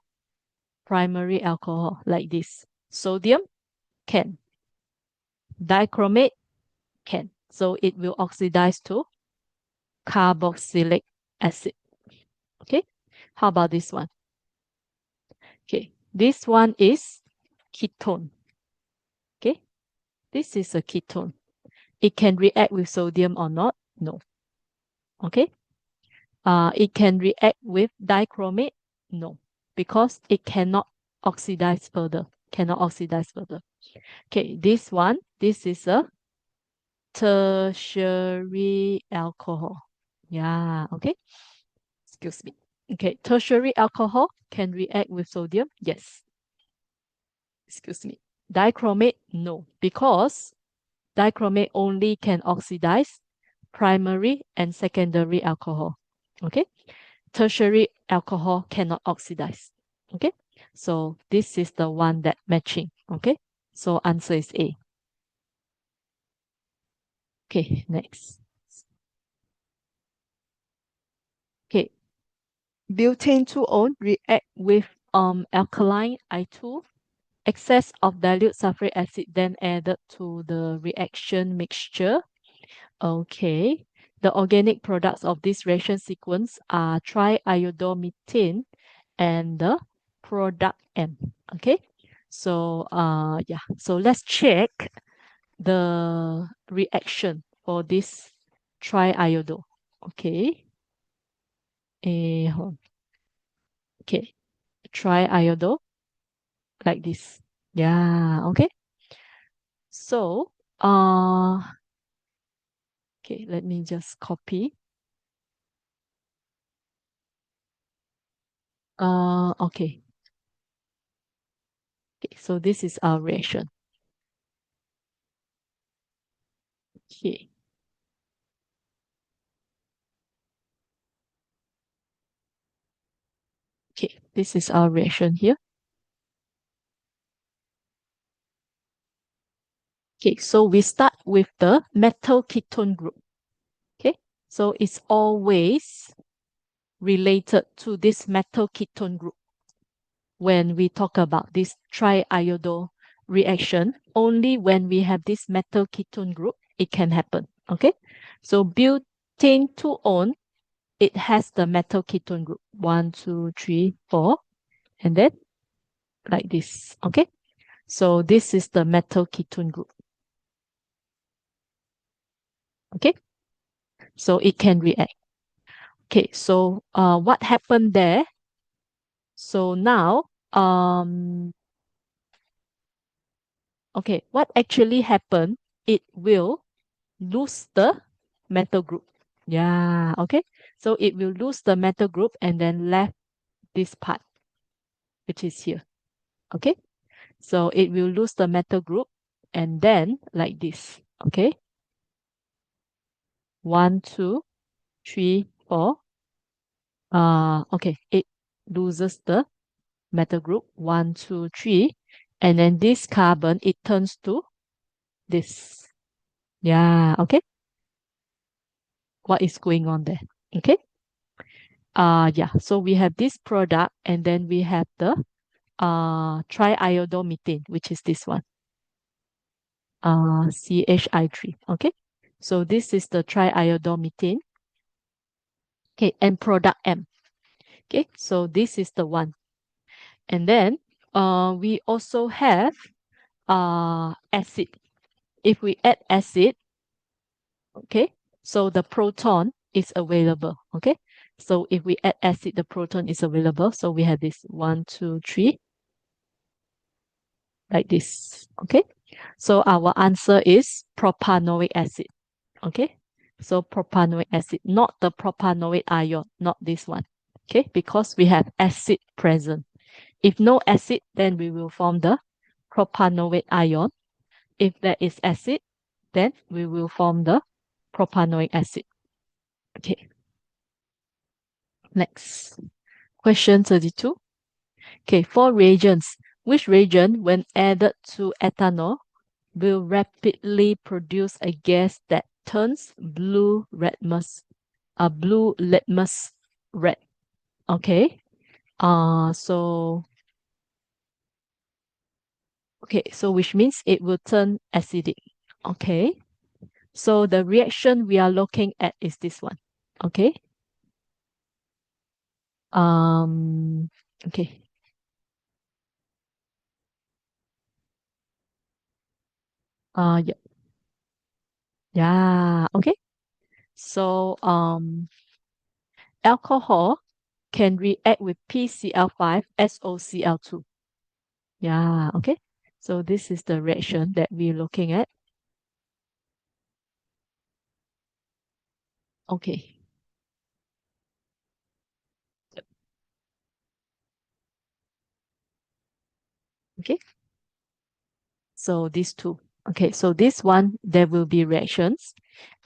Primary alcohol like this. Sodium can. Dichromate can. So it will oxidize to carboxylic acid. Okay, how about this one? Okay, this one is ketone. Okay, this is a ketone. It can react with sodium or not? No. Okay. It can react with dichromate? No, because it cannot oxidize further. Cannot oxidize further. Okay, this one, this is a tertiary alcohol. Yeah, okay. Excuse me. Okay, tertiary alcohol can react with sodium? Yes. Excuse me. Dichromate? No, because dichromate only can oxidize primary and secondary alcohol. Okay, tertiary alcohol cannot oxidize. Okay, so this is the one that matching. Okay, so answer is A. Okay, next. Okay, butane 2-O react with alkaline I2. Excess of dilute sulfuric acid then added to the reaction mixture. Okay. The organic products of this reaction sequence are triiodomethane and the product M. Okay. So yeah. So let's check the reaction for this triiodo. Okay. Hold on. Okay. Triiodo like this. Yeah. Okay. So okay, let me just copy. Okay. Okay, so this is our reaction. Okay. Okay, this is our reaction here. Okay, so we start with the metal ketone group. Okay, so it's always related to this metal ketone group. When we talk about this triiodo reaction, only when we have this metal ketone group, it can happen. Okay, so butane 2-on, it has the metal ketone group 1, 2, 3, 4, and then like this. Okay, so this is the metal ketone group. Okay, so it can react. Okay, so what happened there? So now, okay, what actually happened? It will lose the metal group. Yeah, okay. So it will lose the metal group and then left this part, which is here. Okay, so it will lose the metal group and then like this. Okay, 1, 2, 3, 4. Okay, it loses the metal group 1, 2, 3, and then this carbon it turns to this. Yeah, okay. What is going on there? Okay. Yeah, so we have this product and then we have the triiodomethane, which is this one, CHI3. Okay, so this is the triiodomethane. Okay, and product M. Okay, so this is the one. And then we also have acid. If we add acid, okay, so the proton is available. Okay, so if we add acid, the proton is available. So we have this 1, 2, 3, like this. Okay, so our answer is propanoic acid. Okay, so propanoic acid, not the propanoid ion, not this one. Okay, because we have acid present. If no acid, then we will form the propanoid ion. If there is acid, then we will form the propanoic acid. Okay. Next. Question 32. Okay, for reagents, which reagent, when added to ethanol, will rapidly produce a gas that turns blue litmus red? Okay. So okay, so which means it will turn acidic. Okay. So the reaction we are looking at is this one. Okay. Um, okay. Yeah. Yeah. Okay. So alcohol can react with PCl5 SOCl2. Yeah. Okay. So this is the reaction that we're looking at. Okay. Okay. So these two. Okay. So this one, there will be reactions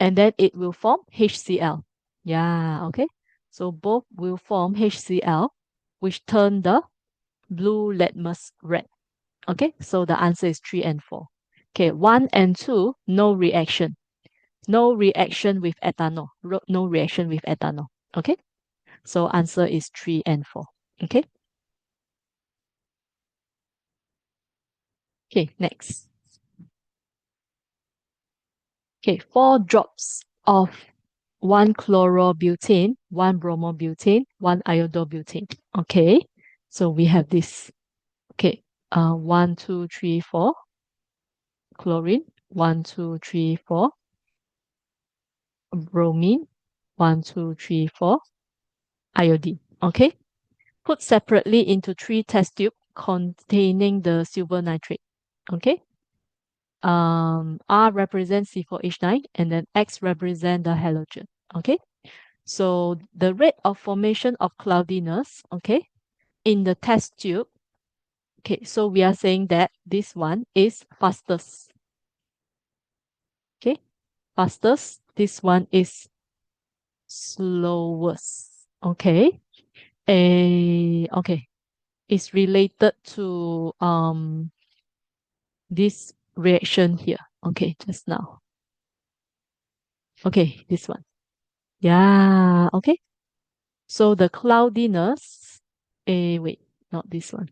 and then it will form HCl. Yeah. Okay. So both will form HCl, which turn the blue litmus red. Okay. So the answer is 3 and 4. Okay. 1 and 2, no reaction. No reaction with ethanol. No reaction with ethanol. Okay. So answer is 3 and 4. Okay. Okay, next. Okay, 4 drops of 1 chlorobutane, 1 bromobutane, 1 iodobutane. Okay. So we have this. Okay. 1, 2, 3, 4. Chlorine. 1, 2, 3, 4. Bromine. 1, 2, 3, 4. Iodine. Okay. Put separately into 3 test tubes containing the silver nitrate. Okay. R represents C4H9 and then X represent the halogen. Okay. So the rate of formation of cloudiness, okay, in the test tube. Okay, so we are saying that this one is fastest. Okay, fastest. This one is slowest. Okay. Okay. It's related to this reaction here. Okay, just now. Okay, this one. Yeah, okay. So the cloudiness, wait, not this one.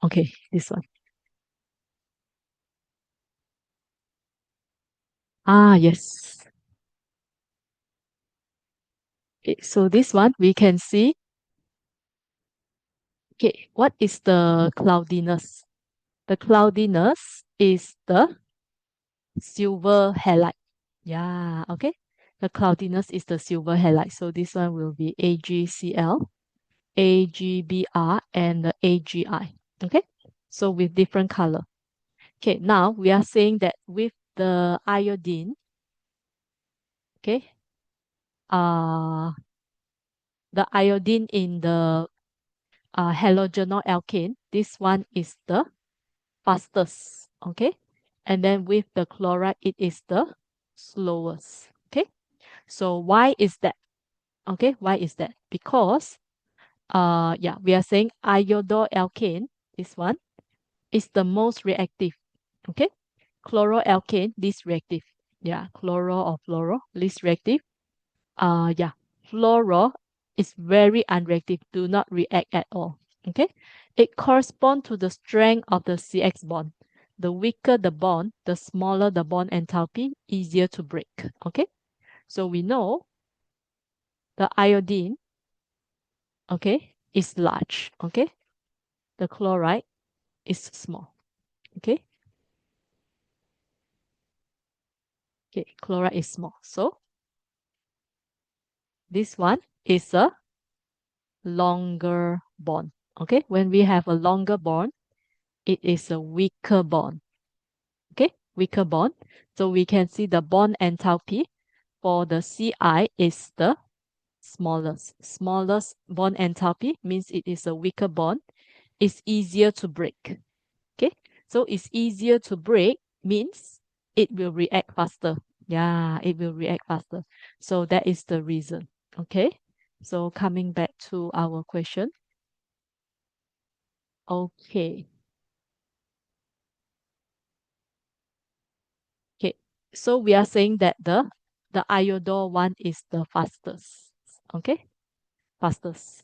Okay, this one. Yes. Okay, so this one we can see. Okay, what is the cloudiness? The cloudiness is the silver halide. Yeah, okay. The cloudiness is the silver halide. So this one will be AgCl, AgBr, and the AgI. Okay, so with different color. Okay, now we are saying that with the iodine, okay, uh, the iodine in the halogenol alkane, this one is the fastest, okay? And then with the chloride, it is the slowest, okay? So why is that? Okay, why is that? Because, yeah, we are saying iodoalkane, this one, is the most reactive, okay? Chloroalkane, least reactive. Yeah, chloro or fluoro, least reactive. Yeah. fluoro is very unreactive, do not react at all. Okay, it corresponds to the strength of the CX bond. The weaker the bond, the smaller the bond enthalpy, easier to break. Okay, so we know the iodine, okay, is large. Okay, the chloride is small. Okay, okay, chloride is small. So this one is a longer bond. Okay, when we have a longer bond, it is a weaker bond. Okay, weaker bond. So we can see the bond enthalpy for the Ci is the smallest. Smallest bond enthalpy means it is a weaker bond. It's easier to break. Okay, so it's easier to break means it will react faster. Yeah, it will react faster. So that is the reason. Okay, so coming back to our question. Okay. Okay. So we are saying that the iodine one is the fastest. Okay. Fastest.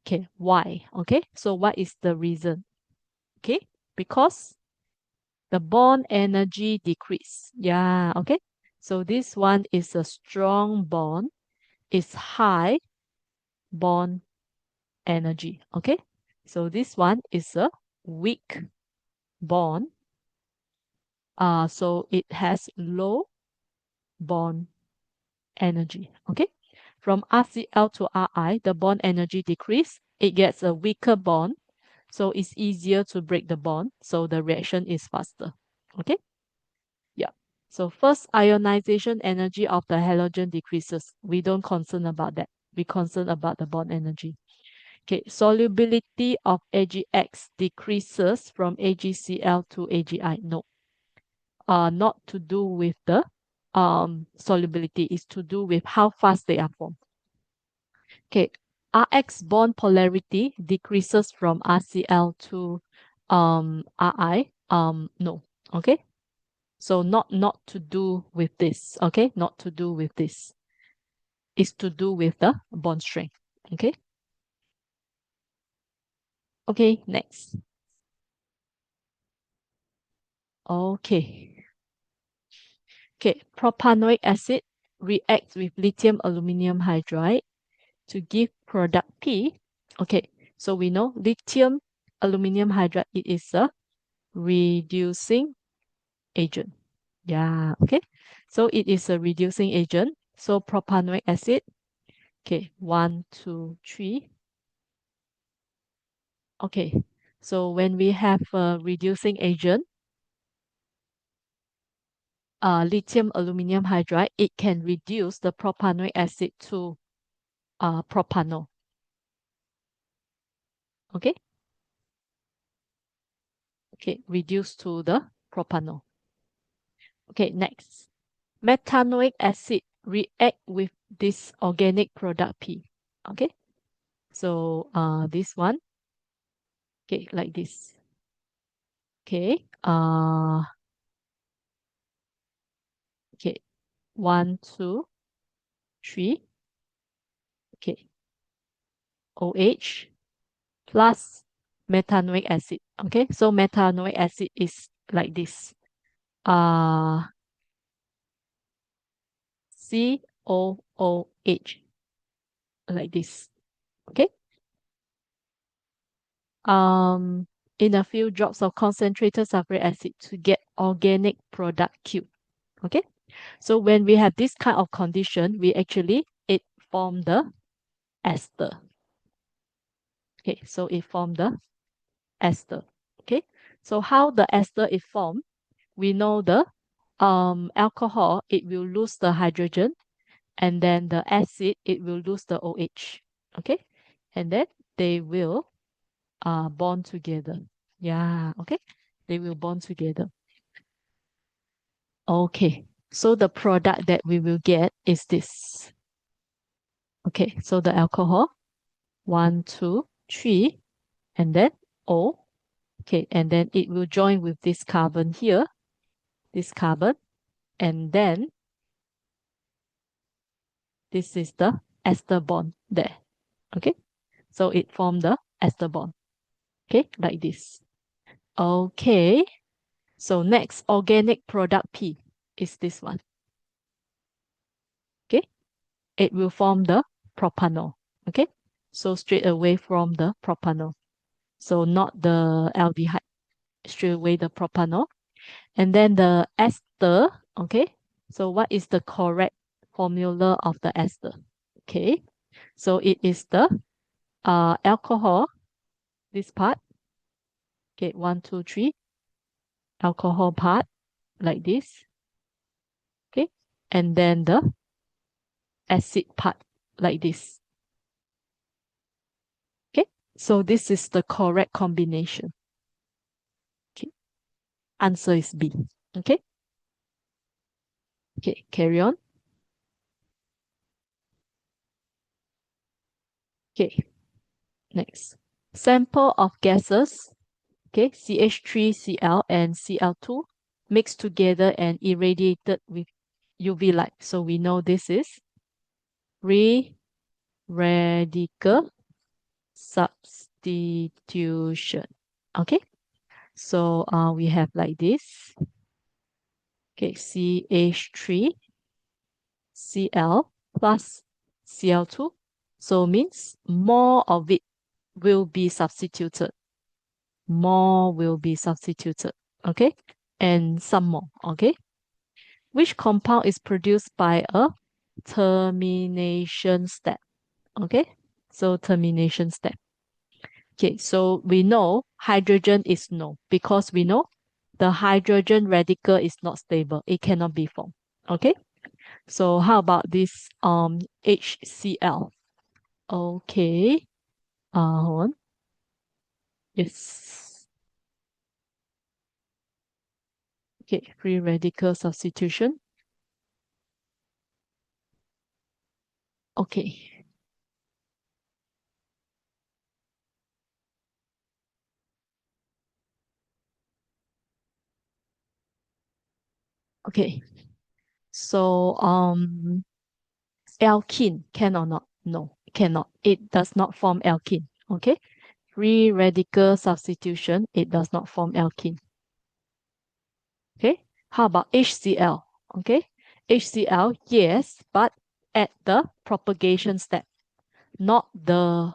Okay. Why? Okay. So what is the reason? Okay. Because the bond energy decrease. Yeah. Okay. So this one is a strong bond. It's high bond energy. Okay. So this one is a weak bond. So it has low bond energy. Okay. From RCl to Ri, the bond energy decrease. It gets a weaker bond. So it's easier to break the bond. So the reaction is faster. Okay. Yeah. So first ionization energy of the halogen decreases. We don't concern about that. We concern about the bond energy. Okay. Solubility of AgX decreases from AgCl to AgI. No. Not to do with the solubility. It's to do with how fast they are formed. Okay, Rx bond polarity decreases from RCl to Ri. No. Okay. So not to do with this. Okay, not to do with this. It's to do with the bond strength. Okay. Okay, next. Okay. Okay, propanoic acid reacts with lithium aluminum hydride to give product P. Okay, so we know lithium aluminum hydride, it is a reducing agent. Yeah, okay. So it is a reducing agent. So propanoic acid. Okay, one, two, three. Okay, so when we have a reducing agent, lithium aluminum hydride, it can reduce the propanoic acid to propanol. Okay, okay, reduce to the propanol. Okay, next. Methanoic acid react with this organic product P. Okay, so this one, okay, like this. Okay, okay, one, two, three. Okay, OH plus methanoic acid. Okay, so methanoic acid is like this. COOH, like this. Okay. Um, in a few drops of concentrated sulfuric acid to get organic product Q. Okay. So when we have this kind of condition, we actually it form the ester. Okay, so it form the ester. Okay, so how the ester is formed? We know the alcohol it will lose the hydrogen, and then the acid it will lose the OH. Okay, and then they will bond together. Yeah. Okay, they will bond together. Okay, so the product that we will get is this. Okay, so the alcohol, one, two, three, and then O. Okay, and then it will join with this carbon here, this carbon, and then this is the ester bond there. Okay, so it formed the ester bond. Okay, like this. Okay, so next organic product P is this one. Okay, it will form the propanol. Okay, so straight away from the propanol. So not the aldehyde, straight away the propanol. And then the ester, okay, so what is the correct formula of the ester? Okay, so it is the alcohol, this part. Okay, 1, 2, 3, alcohol part, like this. Okay, and then the acid part, like this. Okay, so this is the correct combination. Okay, answer is B. Okay, okay, carry on. Okay, next. Sample of gases, okay, CH3Cl and Cl2 mixed together and irradiated with UV light. So we know this is free radical substitution. Okay, so we have like this. Okay, CH3Cl plus Cl2. So means more of it will be substituted. More will be substituted. Okay, and some more. Okay, which compound is produced by a termination step? Okay, so termination step. Okay, so we know hydrogen is no because we know the hydrogen radical is not stable. It cannot be formed. Okay, so how about this HCl? Okay, hold on. Yes. Okay, free radical substitution. Okay. Okay. So alkene can or not? No, cannot. It does not form alkene. Okay. Free radical substitution, it does not form alkene. Okay. How about HCl? Okay. HCl, yes, but at the propagation step, not the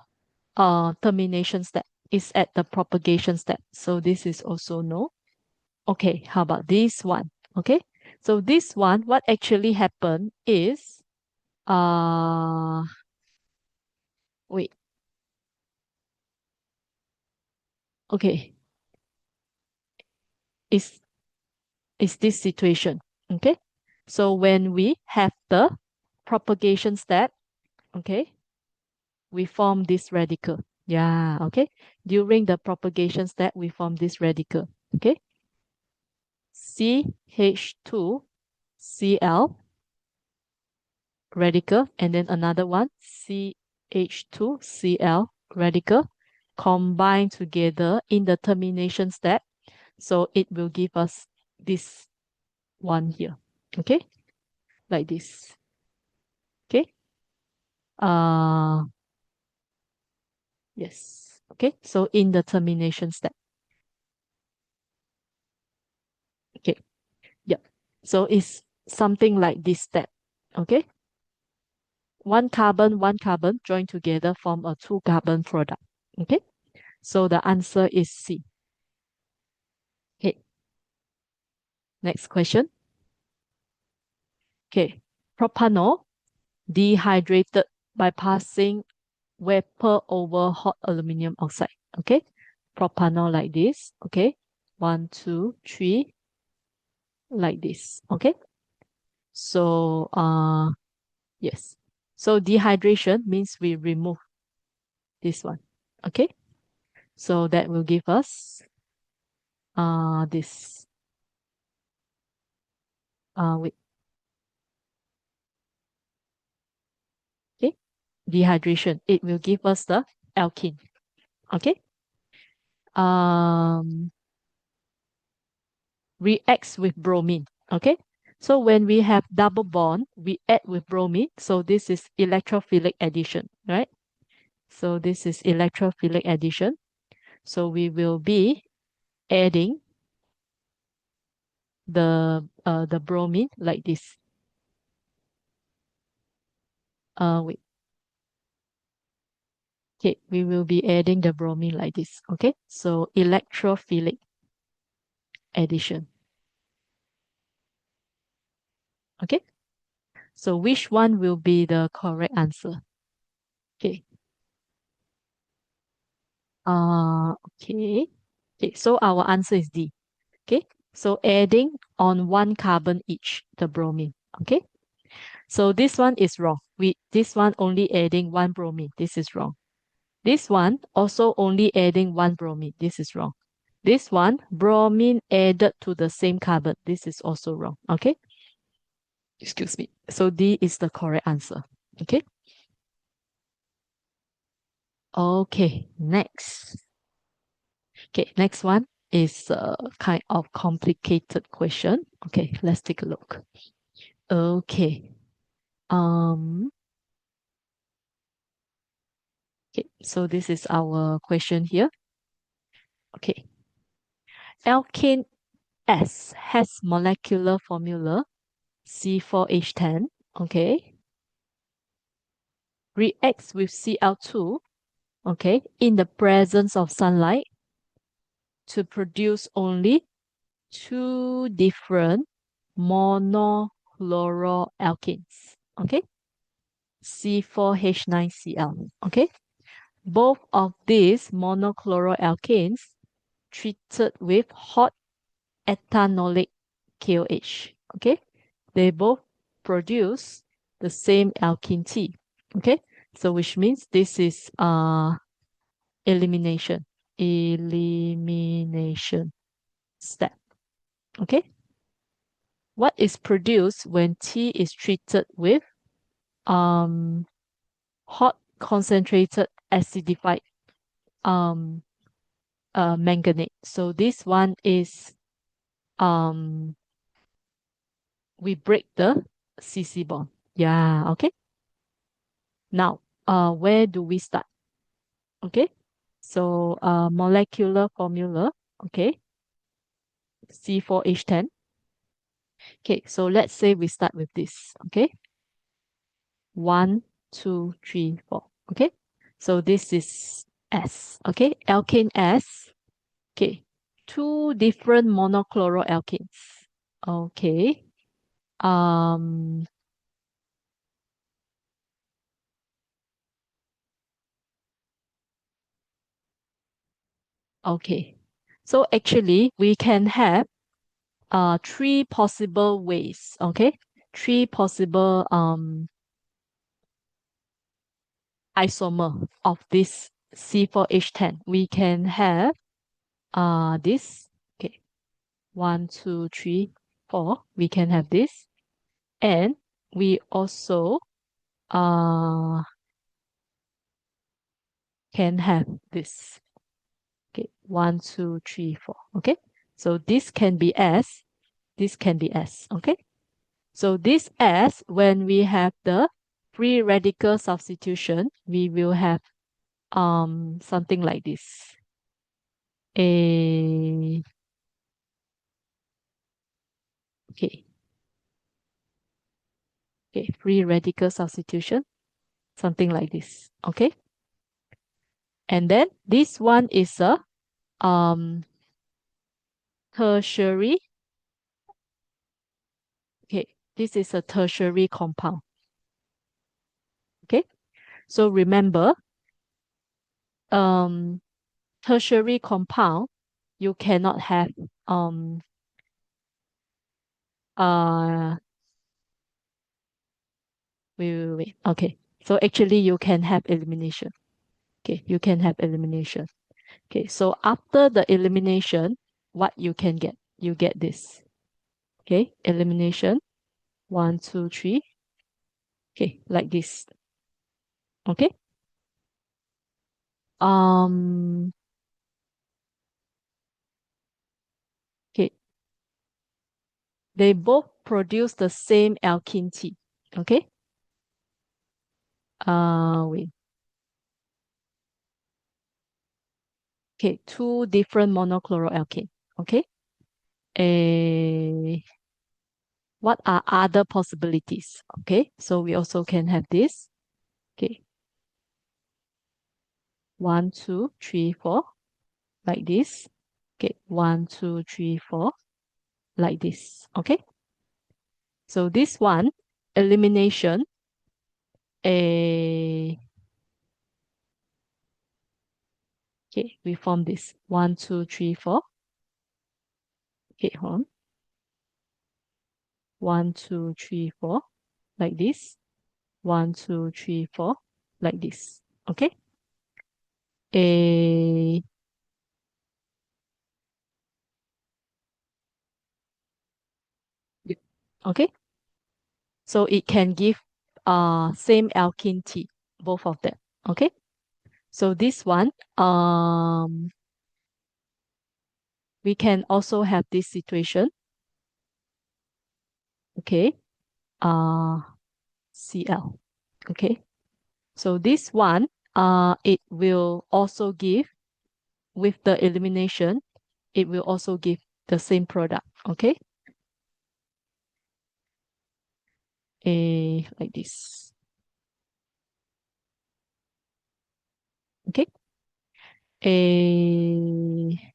termination step. It's at the propagation step. So this is also no. Okay, how about this one? Okay, so this one, what actually happened is, uh, wait, okay, is this situation? Okay, so when we have the propagation step, okay, we form this radical. Yeah, okay. During the propagation step, we form this radical. Okay, CH2Cl radical, and then another one, CH2Cl radical, combine together in the termination step. So it will give us this one here. Okay, like this. Okay. Uh yes. Okay. So in the termination step. Okay. Yep. So it's something like this step. Okay. One carbon join together form a two carbon product. Okay. So the answer is C. Okay. Next question. Okay. Propanol dehydrated by passing vapor over hot aluminum oxide. Okay. Propanol like this. Okay. 1, 2, 3, like this. Okay. So, yes. So dehydration means we remove this one. Okay. So that will give us this wait. Okay. Dehydration. It will give us the alkene. Okay. Um reacts with bromine. Okay. So when we have double bond, we add with bromine. So this is electrophilic addition, right? So this is electrophilic addition. So we will be adding the bromine like this. Wait. Okay, we will be adding the bromine like this. Okay, so electrophilic addition. Okay, so which one will be the correct answer? Okay. Okay. Okay, so our answer is D. Okay, so adding on one carbon each, the bromine. Okay, so this one is wrong. This one only adding one bromine. This is wrong. This one also only adding one bromine. This is wrong. This one, bromine added to the same carbon. This is also wrong. Okay, excuse me. So D is the correct answer. Okay. Okay, next. Okay, next one is a kind of complicated question. Okay, let's take a look. Okay. Um, okay, so this is our question here. Okay. Alkane S has molecular formula C4H10. Okay. Reacts with Cl2. Okay. In the presence of sunlight to produce only two different monochloroalkanes. Okay. C4H9Cl. Okay. Both of these monochloroalkanes treated with hot ethanolic KOH. Okay. They both produce the same alkene T. Okay. So which means this is elimination. Elimination step. Okay. What is produced when T is treated with um, hot concentrated acidified um, manganate? So this one is um, we break the CC bond. Yeah, okay. Now, where do we start? Okay. So molecular formula, okay, C4H10. Okay, so let's say we start with this, okay? 1, 2, 3, 4. Okay. So this is S. Okay. Alkane S. Okay. Two different monochloroalkanes. Okay. Um, okay. So actually we can have three possible ways. Okay. Three possible isomer of this C4H10. We can have this. Okay. 1, 2, 3, 4. We can have this. And we also uh, can have this. Okay, 1, 2, 3, 4. Okay, so this can be S, this can be S. Okay, so this S, when we have the free radical substitution, we will have something like this. A okay, okay, free radical substitution, something like this. Okay, and then this one is a tertiary. Okay, this is a tertiary compound. Okay, so remember, um, tertiary compound, you cannot have um uh wait. Okay, so actually you can have elimination. Okay, you can have elimination. Okay, so after the elimination, what you can get? You get this. Okay, elimination. 1, 2, 3. Okay, like this. Okay. Um. Okay. They both produce the same alkene T. Okay. Wait. Okay, two different monochloroalkane. Okay. What are other possibilities? Okay, so we also can have this. Okay, 1, 2, 3, 4, like this. Okay, 1, 2, 3, 4, like this. Okay, so this one, elimination, a okay, we form this 1, 2, 3, 4. Okay, hold on. 1, 2, 3, 4, like this. 1, 2, 3, 4, like this. Okay. A okay. So it can give same alkene T, both of them. Okay. So this one, we can also have this situation. Okay. Cl. Okay. So this one, it will also give with the elimination, it will also give the same product. Okay. Like this. Okay. A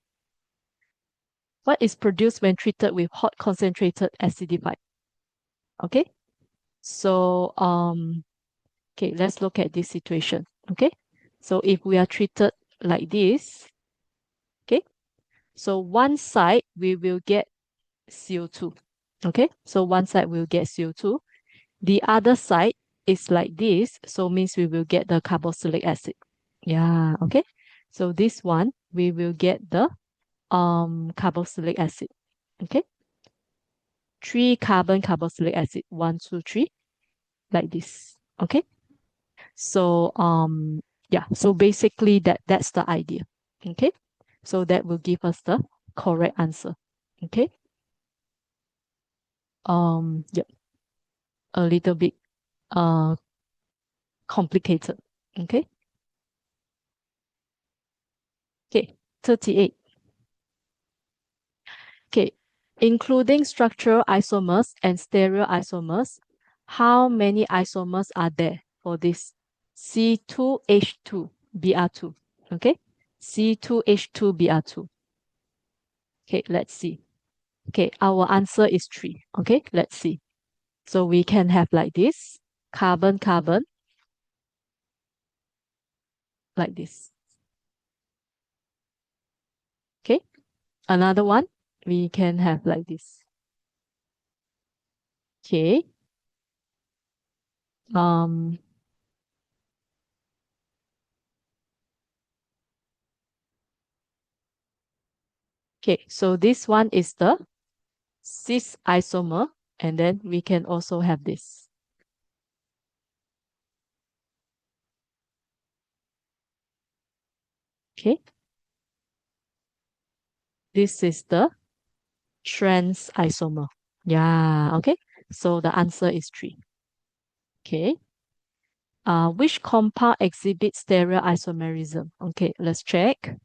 what is produced when treated with hot concentrated acidified? Okay. So okay, let's look at this situation. Okay. So if we are treated like this, okay, so one side we will get CO2. Okay, so one side will get CO2. The other side is like this, so means we will get the carboxylic acid. Yeah, okay. So this one we will get the carboxylic acid. Okay. 3 carbon carboxylic acid. 1, 2, 3, like this. Okay. So yeah, so basically that's the idea. Okay. So that will give us the correct answer. Okay. Yep, a little bit uh complicated. Okay. Okay, 38. Okay, including structural isomers and stereoisomers, how many isomers are there for this C2H2 Br2? Okay, C2H2 Br2. Okay, let's see. Okay, our answer is 3. Okay, let's see. So we can have like this, carbon, carbon, like this. Okay, another one, we can have like this. Okay, um, okay, so this one is the cis isomer, and then we can also have this. Okay, this is the trans isomer. Yeah, okay. So the answer is 3. Okay. Which compound exhibits stereoisomerism? Okay, let's check.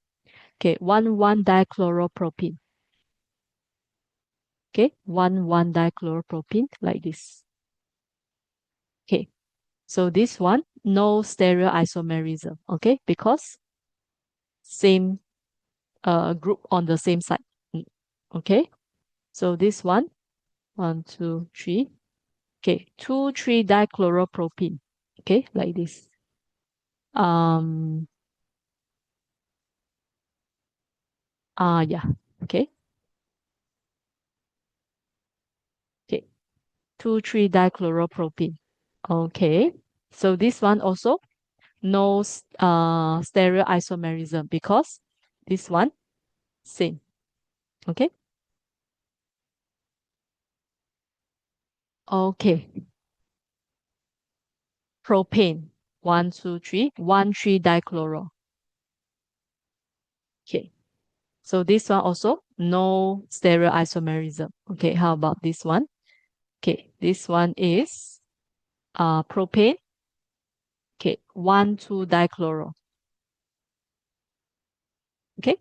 Okay, 1,1-dichloropropene. Okay, 1,1-dichloropropene, like this. Okay, so this one, no stereoisomerism. Okay, because same group on the same side. Okay, so this one, 1, 2, 3. Okay, 2,3-dichloropropene. Okay, like this. Um, yeah. Okay. Okay, 2,3-dichloropropene. Okay. So this one also no stereoisomerism because this one same. Okay. Okay. Propane. 1, 2, 3. 1,3-dichloro. Okay. So this one also no stereoisomerism. Okay, how about this one? Okay, this one is propane. Okay, 1,2-dichloro. Okay,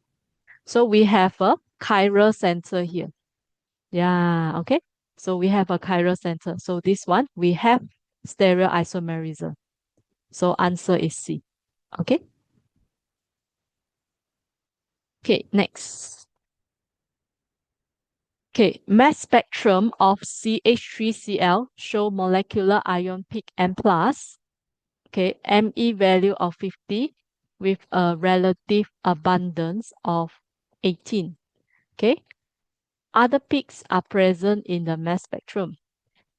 so we have a chiral center here. Yeah, okay. So we have a chiral center. So this one, we have stereoisomerism. So answer is C. Okay. Okay, next. Okay, mass spectrum of CH3Cl show molecular ion peak M plus. Okay, Me value of 50 with a relative abundance of 18. Okay, other peaks are present in the mass spectrum.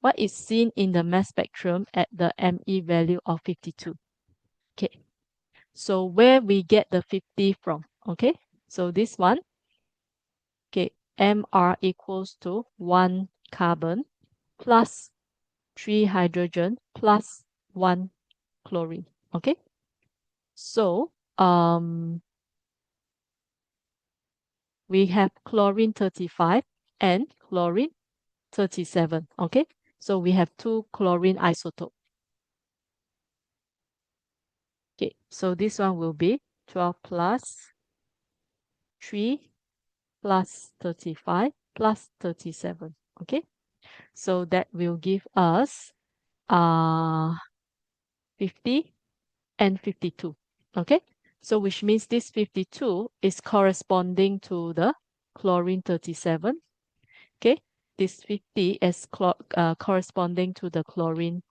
What is seen in the mass spectrum at the Me value of 52? Okay, so where we get the 50 from? Okay, so this one, okay, Mr equals to 1 carbon plus 3 hydrogen plus 1 chlorine. Okay, so we have chlorine 35 and chlorine 37. Okay, so we have two chlorine isotope. Okay, so this one will be 12 plus 3 plus 35 plus 37. Okay, so that will give us 50 and 52. Okay, so which means this 52 is corresponding to the chlorine 37. Okay, this 50 is corresponding to the chlorine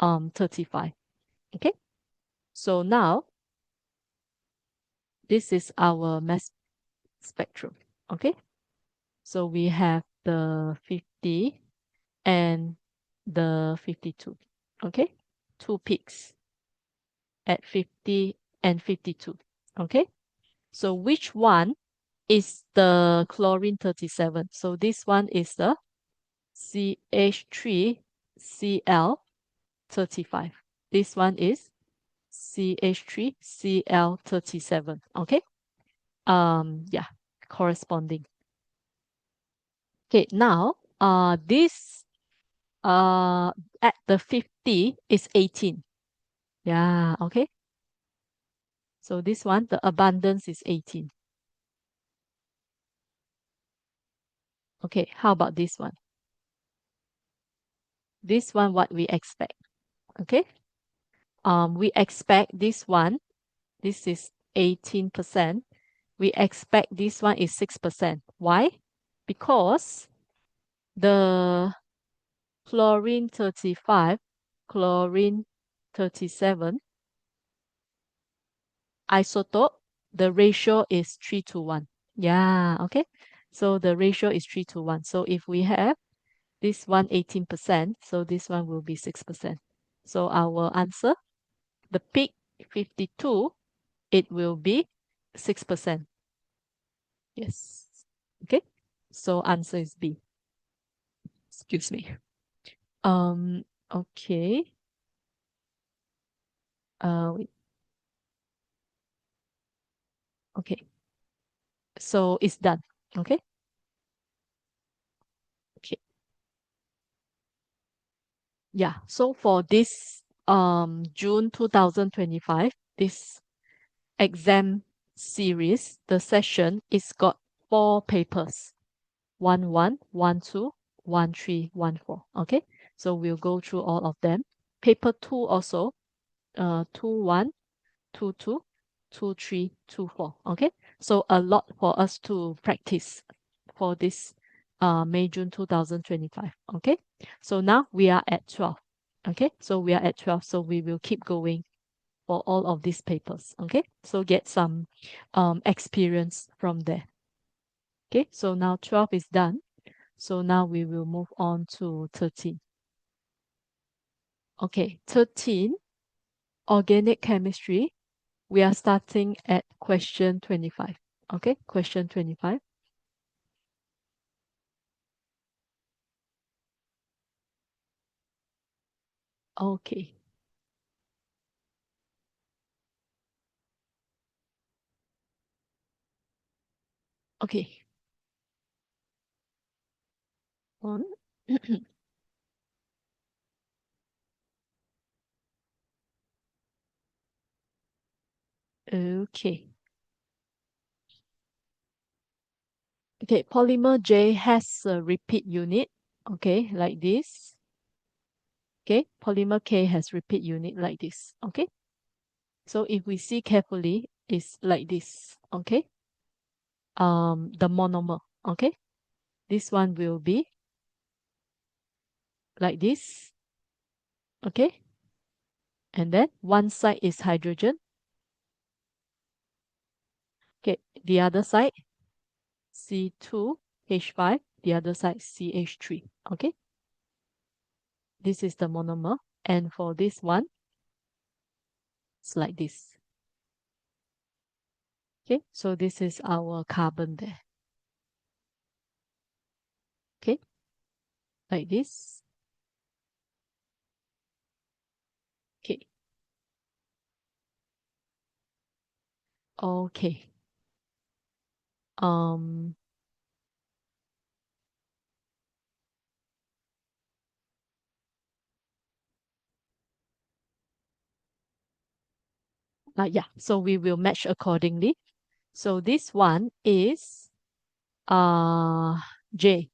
35. Okay, so now this is our mass spectrum. Okay, so we have the 50 and the 52. Okay, two peaks at 50 and 52. Okay, so which one is the chlorine 37? So this one is the CH3Cl35. This one is CH3Cl37. Okay. Yeah, corresponding. Okay, now this at the 50 is 18. Yeah, okay. So this one, the abundance is 18. Okay, how about this one? This one, what we expect. Okay. We expect this one, this is 18%. We expect this one is 6%. Why? Because the chlorine 35, chlorine 37 isotope, the ratio is 3 to 1. Yeah, okay. So the ratio is 3 to 1. So if we have this one 18%, so this one will be 6%. So our answer, the peak 52, it will be 6%. Yes. Okay. So answer is B. Excuse me. Um, okay. Wait. Okay. So it's done. Okay. Okay. Yeah. So for this June 2025, this exam series, the session is got 4 papers. 1, 1, 2, 1, 3, 1, 4. Okay. So we'll go through all of them. Paper 2 also, 2, 1, 2, 2, 2, 3, 2, 4. Okay. So a lot for us to practice for this May, June 2025. Okay. So now we are at 12. Okay. So we are at 12. So we will keep going for all of these papers. Okay. So get some experience from there. Okay. So now 12 is done. So now we will move on to 13. Okay. 13, organic chemistry. We are starting at question 25. Okay. Question 25. Okay. Okay. On. Okay. Okay, polymer J has a repeat unit. Okay, like this. Okay, polymer K has repeat unit like this. Okay, so if we see carefully, it's like this. Okay, the monomer. Okay, this one will be like this. Okay, and then one side is hydrogen. Okay, the other side C2H5, the other side CH3. Okay, this is the monomer, and for this one, it's like this. Okay, so this is our carbon there. Okay, like this. Okay, okay. Um, yeah, so we will match accordingly. So this one is J.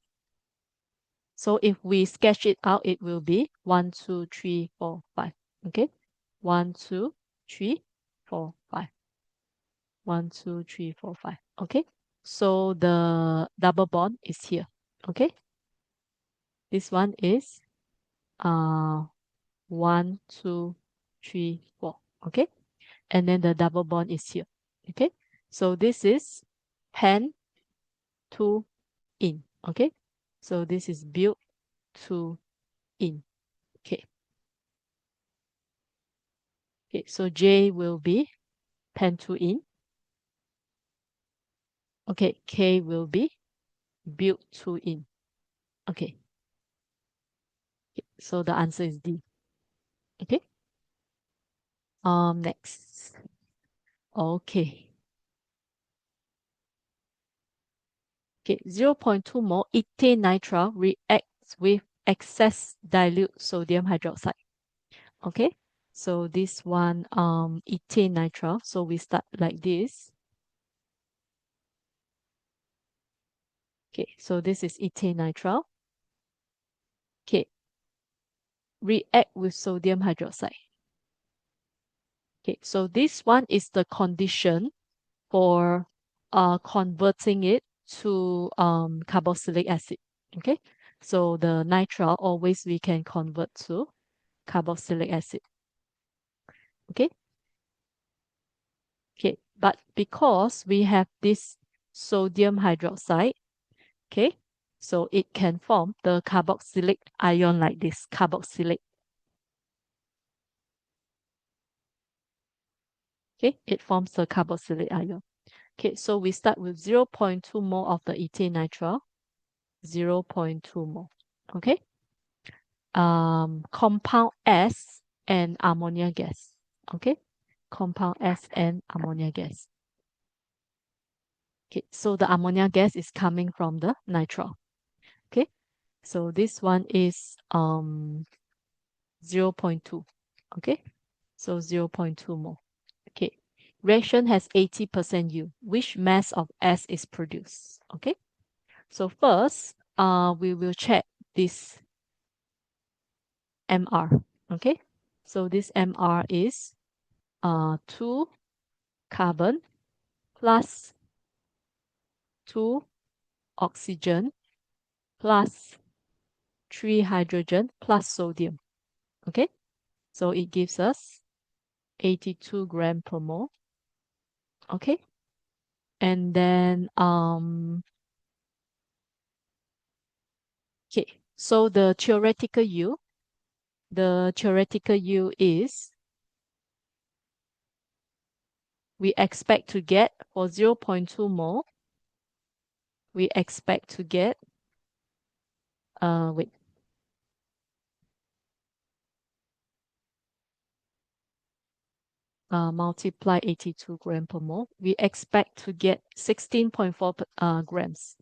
So if we sketch it out, it will be 1, 2, 3, 4, 5. Okay, 1, 2, 3, 4, 5. 1, 2, 3, 4, 5. Okay, so the double bond is here. Okay, this one is uh 1, 2, 3, 4. Okay, and then the double bond is here. Okay, so this is pen to in. Okay, so this is built to in. Okay, okay, so J will be pen to in. Okay, K will be built to in. Okay, okay, so the answer is D. Okay, next. Okay. Okay, 0.2 mole ethane nitrile reacts with excess dilute sodium hydroxide. Okay, so this one ethane nitrile. So we start like this. Okay, so this is ethane nitrile. Okay, react with sodium hydroxide. Okay, so this one is the condition for converting it to carboxylic acid. Okay, so the nitrile always we can convert to carboxylic acid. Okay, okay, but because we have this sodium hydroxide, okay, so it can form the carboxylic ion like this, carboxylate. Okay, it forms the carboxylate ion. Okay, so we start with 0.2 mole of the ethane nitrile, 0.2 mole. Okay, compound S and ammonia gas. Okay, compound S and ammonia gas. Okay, so the ammonia gas is coming from the nitrile. Okay, so this one is 0.2. Okay, so 0.2 mole. Okay, reaction has 80% U. Which mass of S is produced? Okay, so first, we will check this MR. Okay, so this MR is 2 carbon plus 2 oxygen plus 3 hydrogen plus sodium. Okay, so it gives us 82 gram per mole. Okay, and then okay, so the theoretical U is we expect to get for 0.2 mole, we expect to get wait, multiply 82 gram per mole, we expect to get 16.4 grams.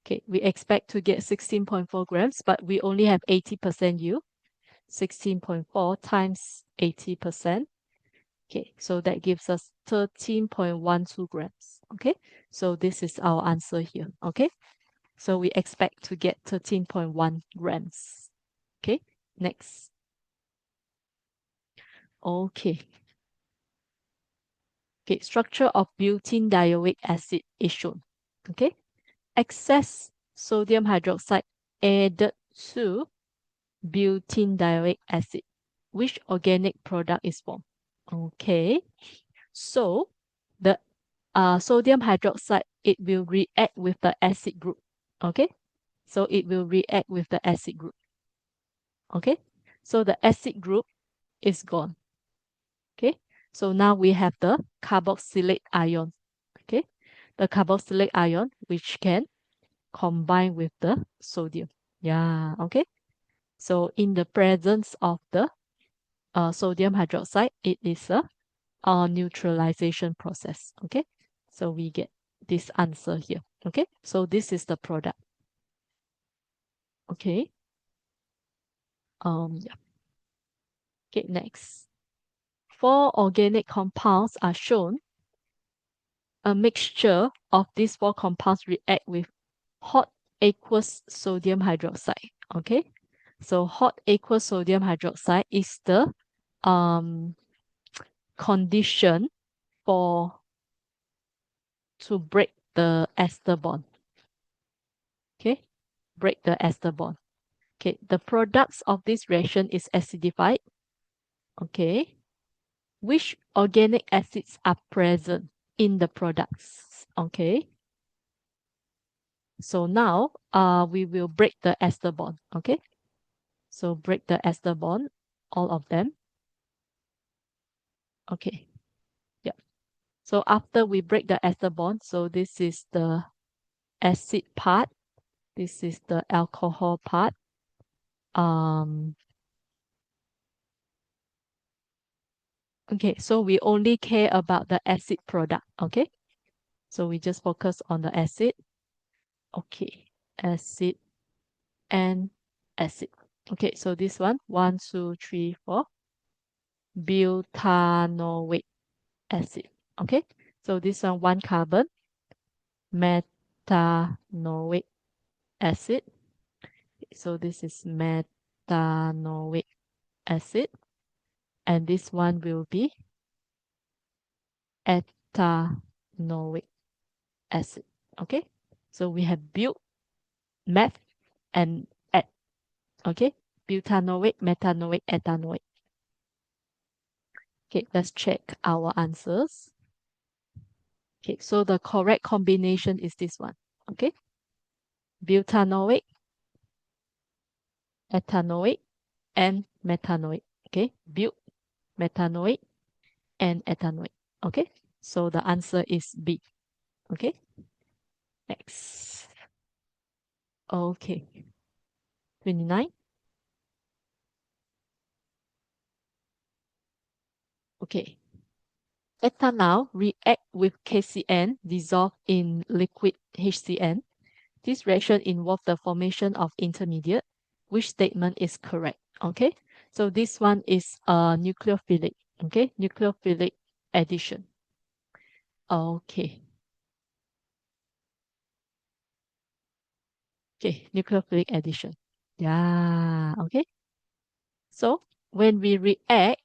Okay, we expect to get 16.4 grams, but we only have 80% yield. 16.4 times 80%. Okay, so that gives us 13.12 grams. Okay, so this is our answer here. Okay, so we expect to get 13.1 grams. Okay, next. Okay. Okay, structure of butene-dioic acid is shown. Okay, excess sodium hydroxide added to butene-dioic acid. Which organic product is formed? Okay, so the sodium hydroxide, it will react with the acid group. Okay, so it will react with the acid group. Okay, so the acid group is gone. Okay, so now we have the carboxylate ion. Okay, the carboxylate ion which can combine with the sodium. Yeah, okay. So in the presence of the sodium hydroxide, it is a neutralization process. Okay, so we get this answer here. Okay, so this is the product. Okay. Yeah. Okay, next. 4 organic compounds are shown. A mixture of these 4 compounds react with hot aqueous sodium hydroxide. Okay, so hot aqueous sodium hydroxide is the condition for to break the ester bond. Okay, break the ester bond. Okay, the products of this reaction is acidified. Okay, which organic acids are present in the products? Okay, so now we will break the ester bond. Okay, so break the ester bond, all of them. Okay, yeah. So after we break the ester bond, so this is the acid part, this is the alcohol part. Okay, so we only care about the acid product. Okay, so we just focus on the acid. Okay, acid and acid. Okay, so this one, 1, 2, 3, 4, butanoic acid. Okay, so this one carbon, metanoic acid. So this is metanoic acid, and this one will be ethanoic acid. Okay, so we have but, meth, and et. Okay, butanoic, metanoic, ethanoic. Okay, let's check our answers. Okay, so the correct combination is this one. Okay, butanoic, ethanoic, and metanoic. Okay, but, metanoic, and ethanoic. Okay, so the answer is B. Okay, next. Okay, 29. Okay, ethanol react with KCN dissolved in liquid HCN. This reaction involves the formation of intermediate. Which statement is correct? Okay, so this one is nucleophilic. Okay, nucleophilic addition. Okay. Okay, nucleophilic addition. Yeah, okay. So when we react,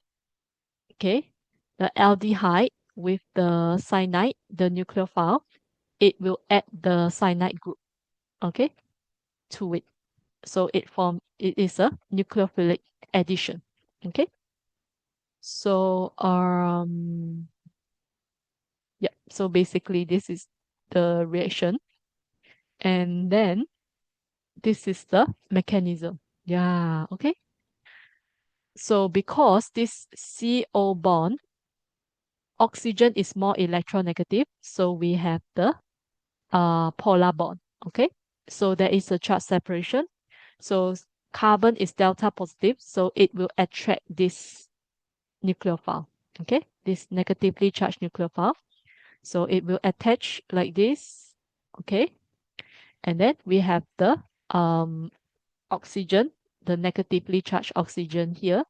okay, the aldehyde with the cyanide, the nucleophile, it will add the cyanide group, okay, to it. So it is a nucleophilic addition. Okay. So yeah, so basically this is the reaction. And then this is the mechanism. Yeah, okay. So because this CO bond, oxygen is more electronegative, so we have the polar bond. Okay. So there is a charge separation. So carbon is delta positive, so it will attract this nucleophile. Okay, this negatively charged nucleophile. So it will attach like this. Okay, And then we have the oxygen, the negatively charged oxygen here,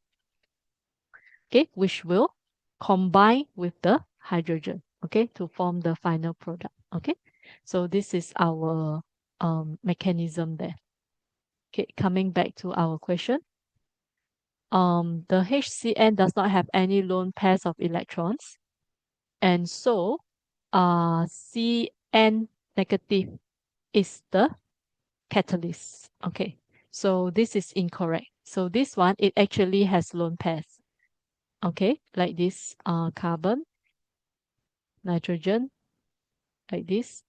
okay, which will combine with the hydrogen, okay, to form the final product, okay. So this is our mechanism there. Okay, coming back to our question. The HCN does not have any lone pairs of electrons, and so Cn negative is the catalyst. Okay, so this is incorrect. So this one, it actually has lone pairs. Okay, like this carbon, nitrogen, like this.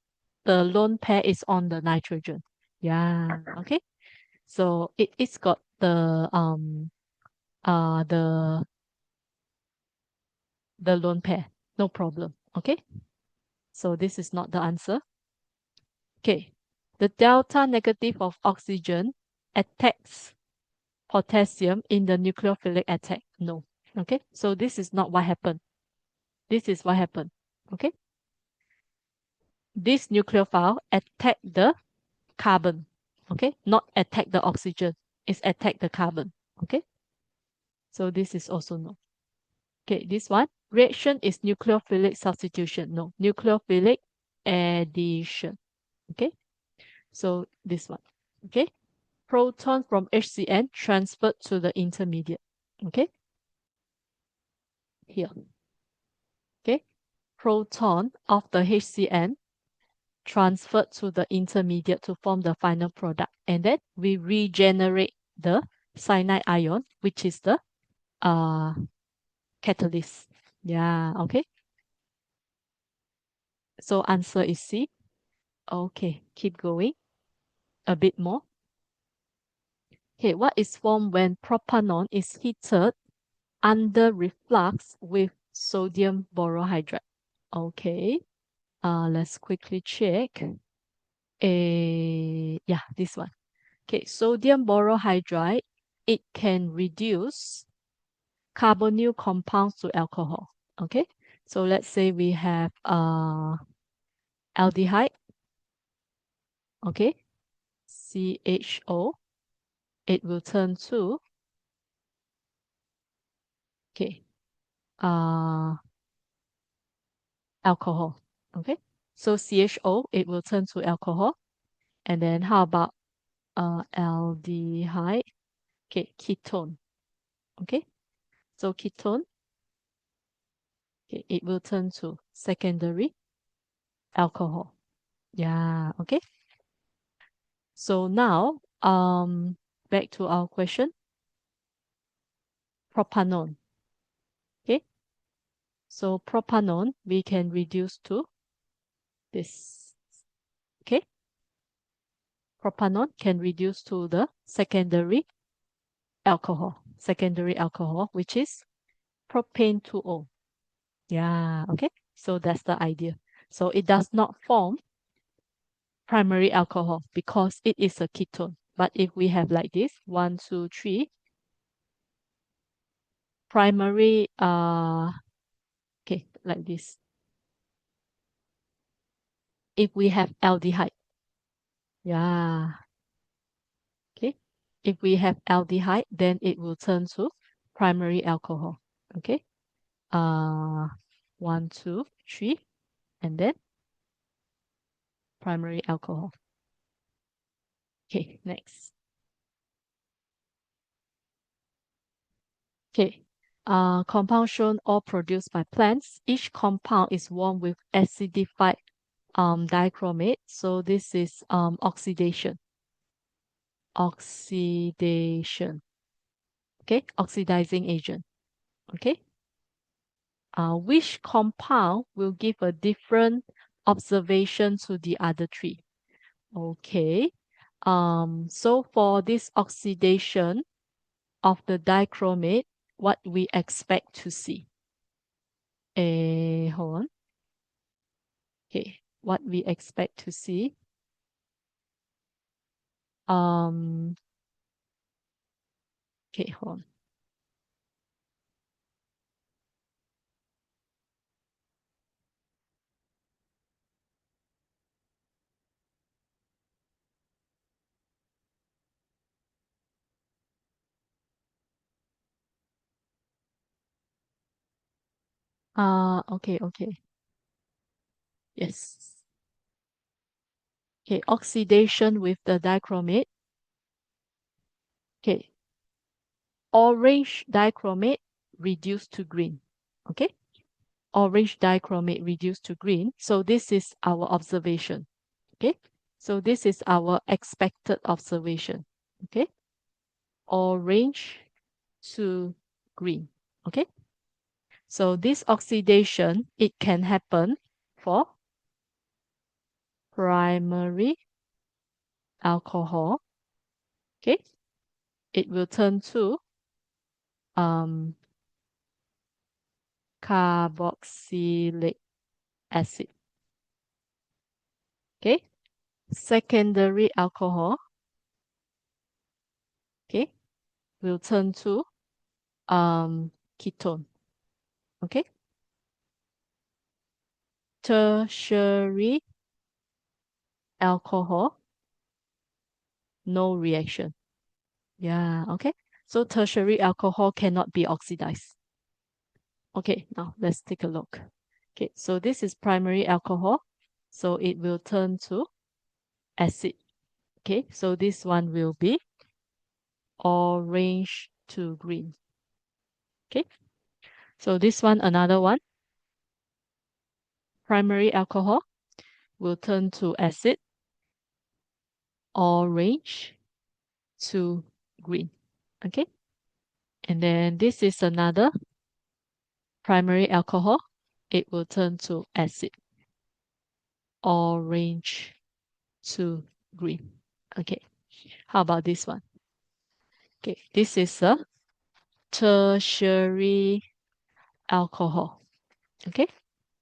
The lone pair is on the nitrogen. Yeah, okay. So it's got uh the the lone pair. No problem. Okay. So this is not the answer. Okay. The delta negative of oxygen attacks potassium in the nucleophilic attack. No. Okay. So this is not what happened. This is what happened. Okay. This nucleophile attack the carbon. Okay. Not attack the oxygen. It's attack the carbon. Okay. So this is also no. Okay. This one. Reaction is nucleophilic substitution. No. Nucleophilic addition. Okay. So this one. Okay. Proton from HCN transferred to the intermediate. Okay. Here. Okay. Proton of the HCN transferred to the intermediate to form the final product. And then we regenerate the cyanide ion, which is the uh, catalyst. Yeah, okay. So answer is C. Okay, keep going. A bit more. Okay, what is formed when propanol is heated under reflux with sodium borohydride? Okay, let's quickly check. Yeah, this one. Okay, sodium borohydride, it can reduce carbonyl compounds to alcohol. Okay, so let's say we have aldehyde. Okay, CHO, it will turn to okay alcohol. Okay, so CHO, it will turn to alcohol. And then how about aldehyde? Okay, ketone. Okay, so ketone, okay, it will turn to secondary alcohol. Yeah, okay. So now, back to our question. Propanol. Okay. So propanol we can reduce to this. Okay. Propanol can reduce to the secondary alcohol, which is propane 2O. Yeah, okay. So that's the idea. So it does not form primary alcohol because it is a ketone. But if we have like this, 1, 2, 3, primary, okay, like this. If we have aldehyde, yeah, okay. If we have aldehyde, then it will turn to primary alcohol. Okay. Uh, 1, 2, 3, and then primary alcohol. Okay, next. Okay. Compound shown or produced by plants. Each compound is warmed with acidified dichromate. So this is oxidation. Oxidation. Okay, oxidizing agent. Okay. Which compound will give a different observation to the other three? Okay. So for this oxidation of the dichromate, what we expect to see? Hold on. Okay, what we expect to see. Um, okay, hold on. Okay. Yes. Okay, oxidation with the dichromate. Okay, orange dichromate reduced to green. Okay, orange dichromate reduced to green. So this is our observation. Okay, so this is our expected observation. Okay, orange to green. Okay, so this oxidation, it can happen for primary alcohol. Okay, it will turn to um, carboxylic acid. Okay, secondary alcohol, okay, will turn to ketone. Okay, tertiary alcohol, no reaction. Yeah, okay. So tertiary alcohol cannot be oxidized. Okay, now let's take a look. Okay, so this is primary alcohol. So it will turn to acid. Okay, so this one will be orange to green. Okay, so this one, another one, primary alcohol will turn to acid, orange to green. Okay, and then this is another primary alcohol. It will turn to acid, orange to green. Okay, how about this one? Okay, this is a tertiary alcohol. Okay,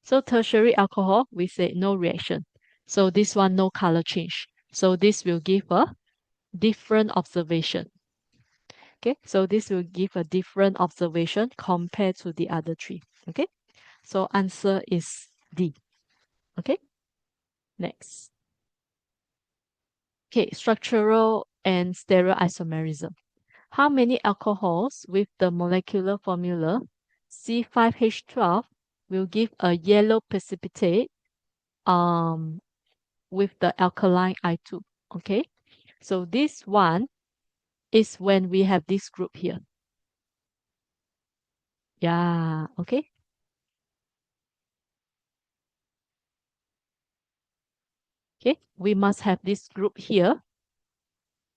so tertiary alcohol, we say no reaction. So this one, no color change. So this will give a different observation. Okay, so this will give a different observation compared to the other three. Okay, so answer is D. Okay, next. Okay, structural and stereoisomerism. How many alcohols with the molecular formula C5H12 will give a yellow precipitate um, with the alkaline I2? Okay, so this one is when we have this group here. Yeah, okay. Okay, we must have this group here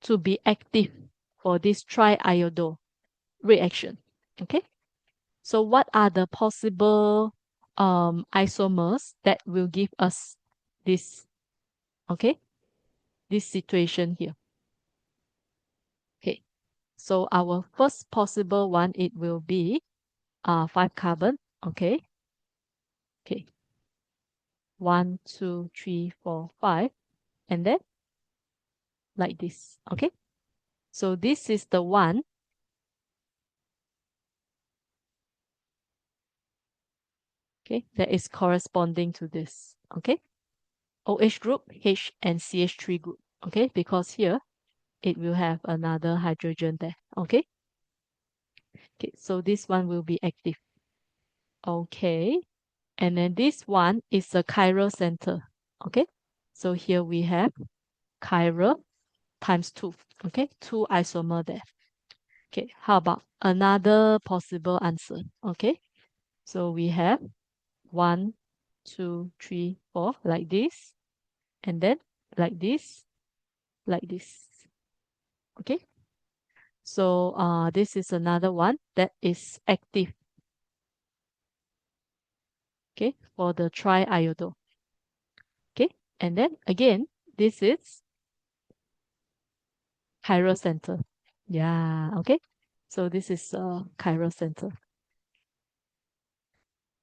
to be active for this triiodo reaction. Okay, so what are the possible isomers that will give us this, okay, this situation here? Okay, so our first possible one, it will be 5 carbon. Okay, okay, 1, 2, 3, 4, 5, and then like this. Okay, so this is the one. Okay, that is corresponding to this. Okay, OH group, H and CH3 group. Okay, because here it will have another hydrogen there. Okay, okay, so this one will be active. Okay, and then this one is a chiral center. Okay, so here we have chiral times 2. Okay, 2 isomer there. Okay, how about another possible answer? Okay, so we have 1, 2, 3, 4 like this, and then like this, like this. Okay, so this is another one that is active. Okay, for the triiodo. Okay, and then again, this is chiral center. Yeah, okay. So this is chiral center.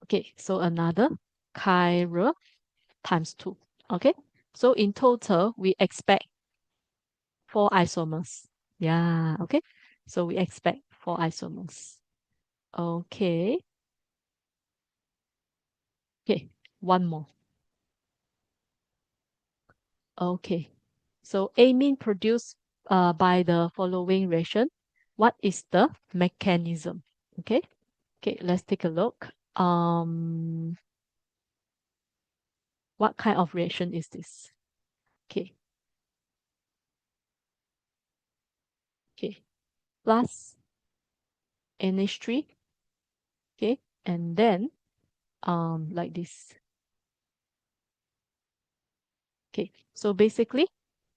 Okay, so another chiral times 2. Okay, so in total, we expect 4 isomers. Yeah, okay. So we expect 4 isomers. Okay. Okay, one more. Okay. So amine produced by the following reaction. What is the mechanism? Okay. Okay, let's take a look. what kind of reaction is this? Okay. Okay. Plus NH3. Okay. And then like this. Okay. So basically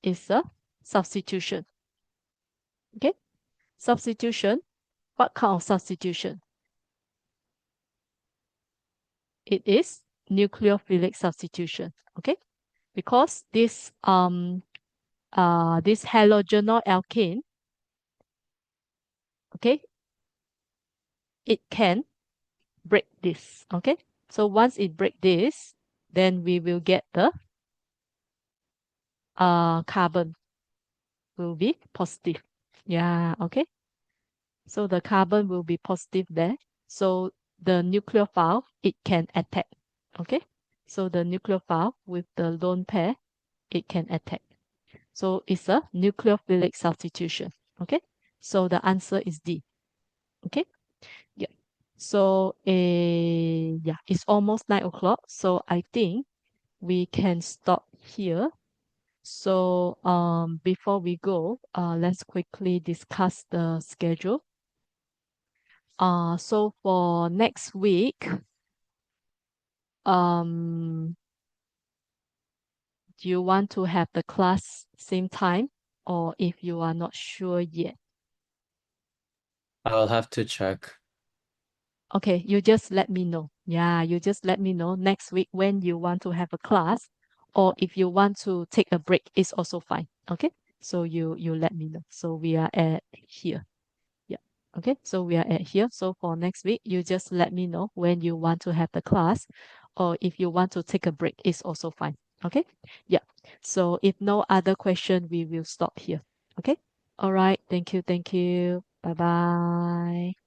it's a substitution. Okay. Substitution. What kind of substitution? It is nucleophilic substitution. Okay. Because this halogenol alkane, okay, it can break this. Okay. So once it break this, then we will get the carbon will be positive. Yeah, okay. So the carbon will be positive there. So the nucleophile, it can attack. Okay. So the nucleophile with the lone pair, it can attack. So it's a nucleophilic substitution. Okay. So the answer is D. Okay. Yeah. So yeah, it's almost 9 o'clock. So I think we can stop here. So before we go, let's quickly discuss the schedule. So for next week, um, do you want to have the class same time, or if you are not sure yet? I'll have to check. Okay, you just let me know. Yeah, you just let me know next week when you want to have a class, or if you want to take a break, it's also fine. Okay, so you let me know. So we are at here. Yeah. Okay, so we are at here. So for next week, you just let me know when you want to have the class, or if you want to take a break, it's also fine. Okay. Yeah. So if no other question, we will stop here. Okay. All right. Thank you. Thank you. Bye bye.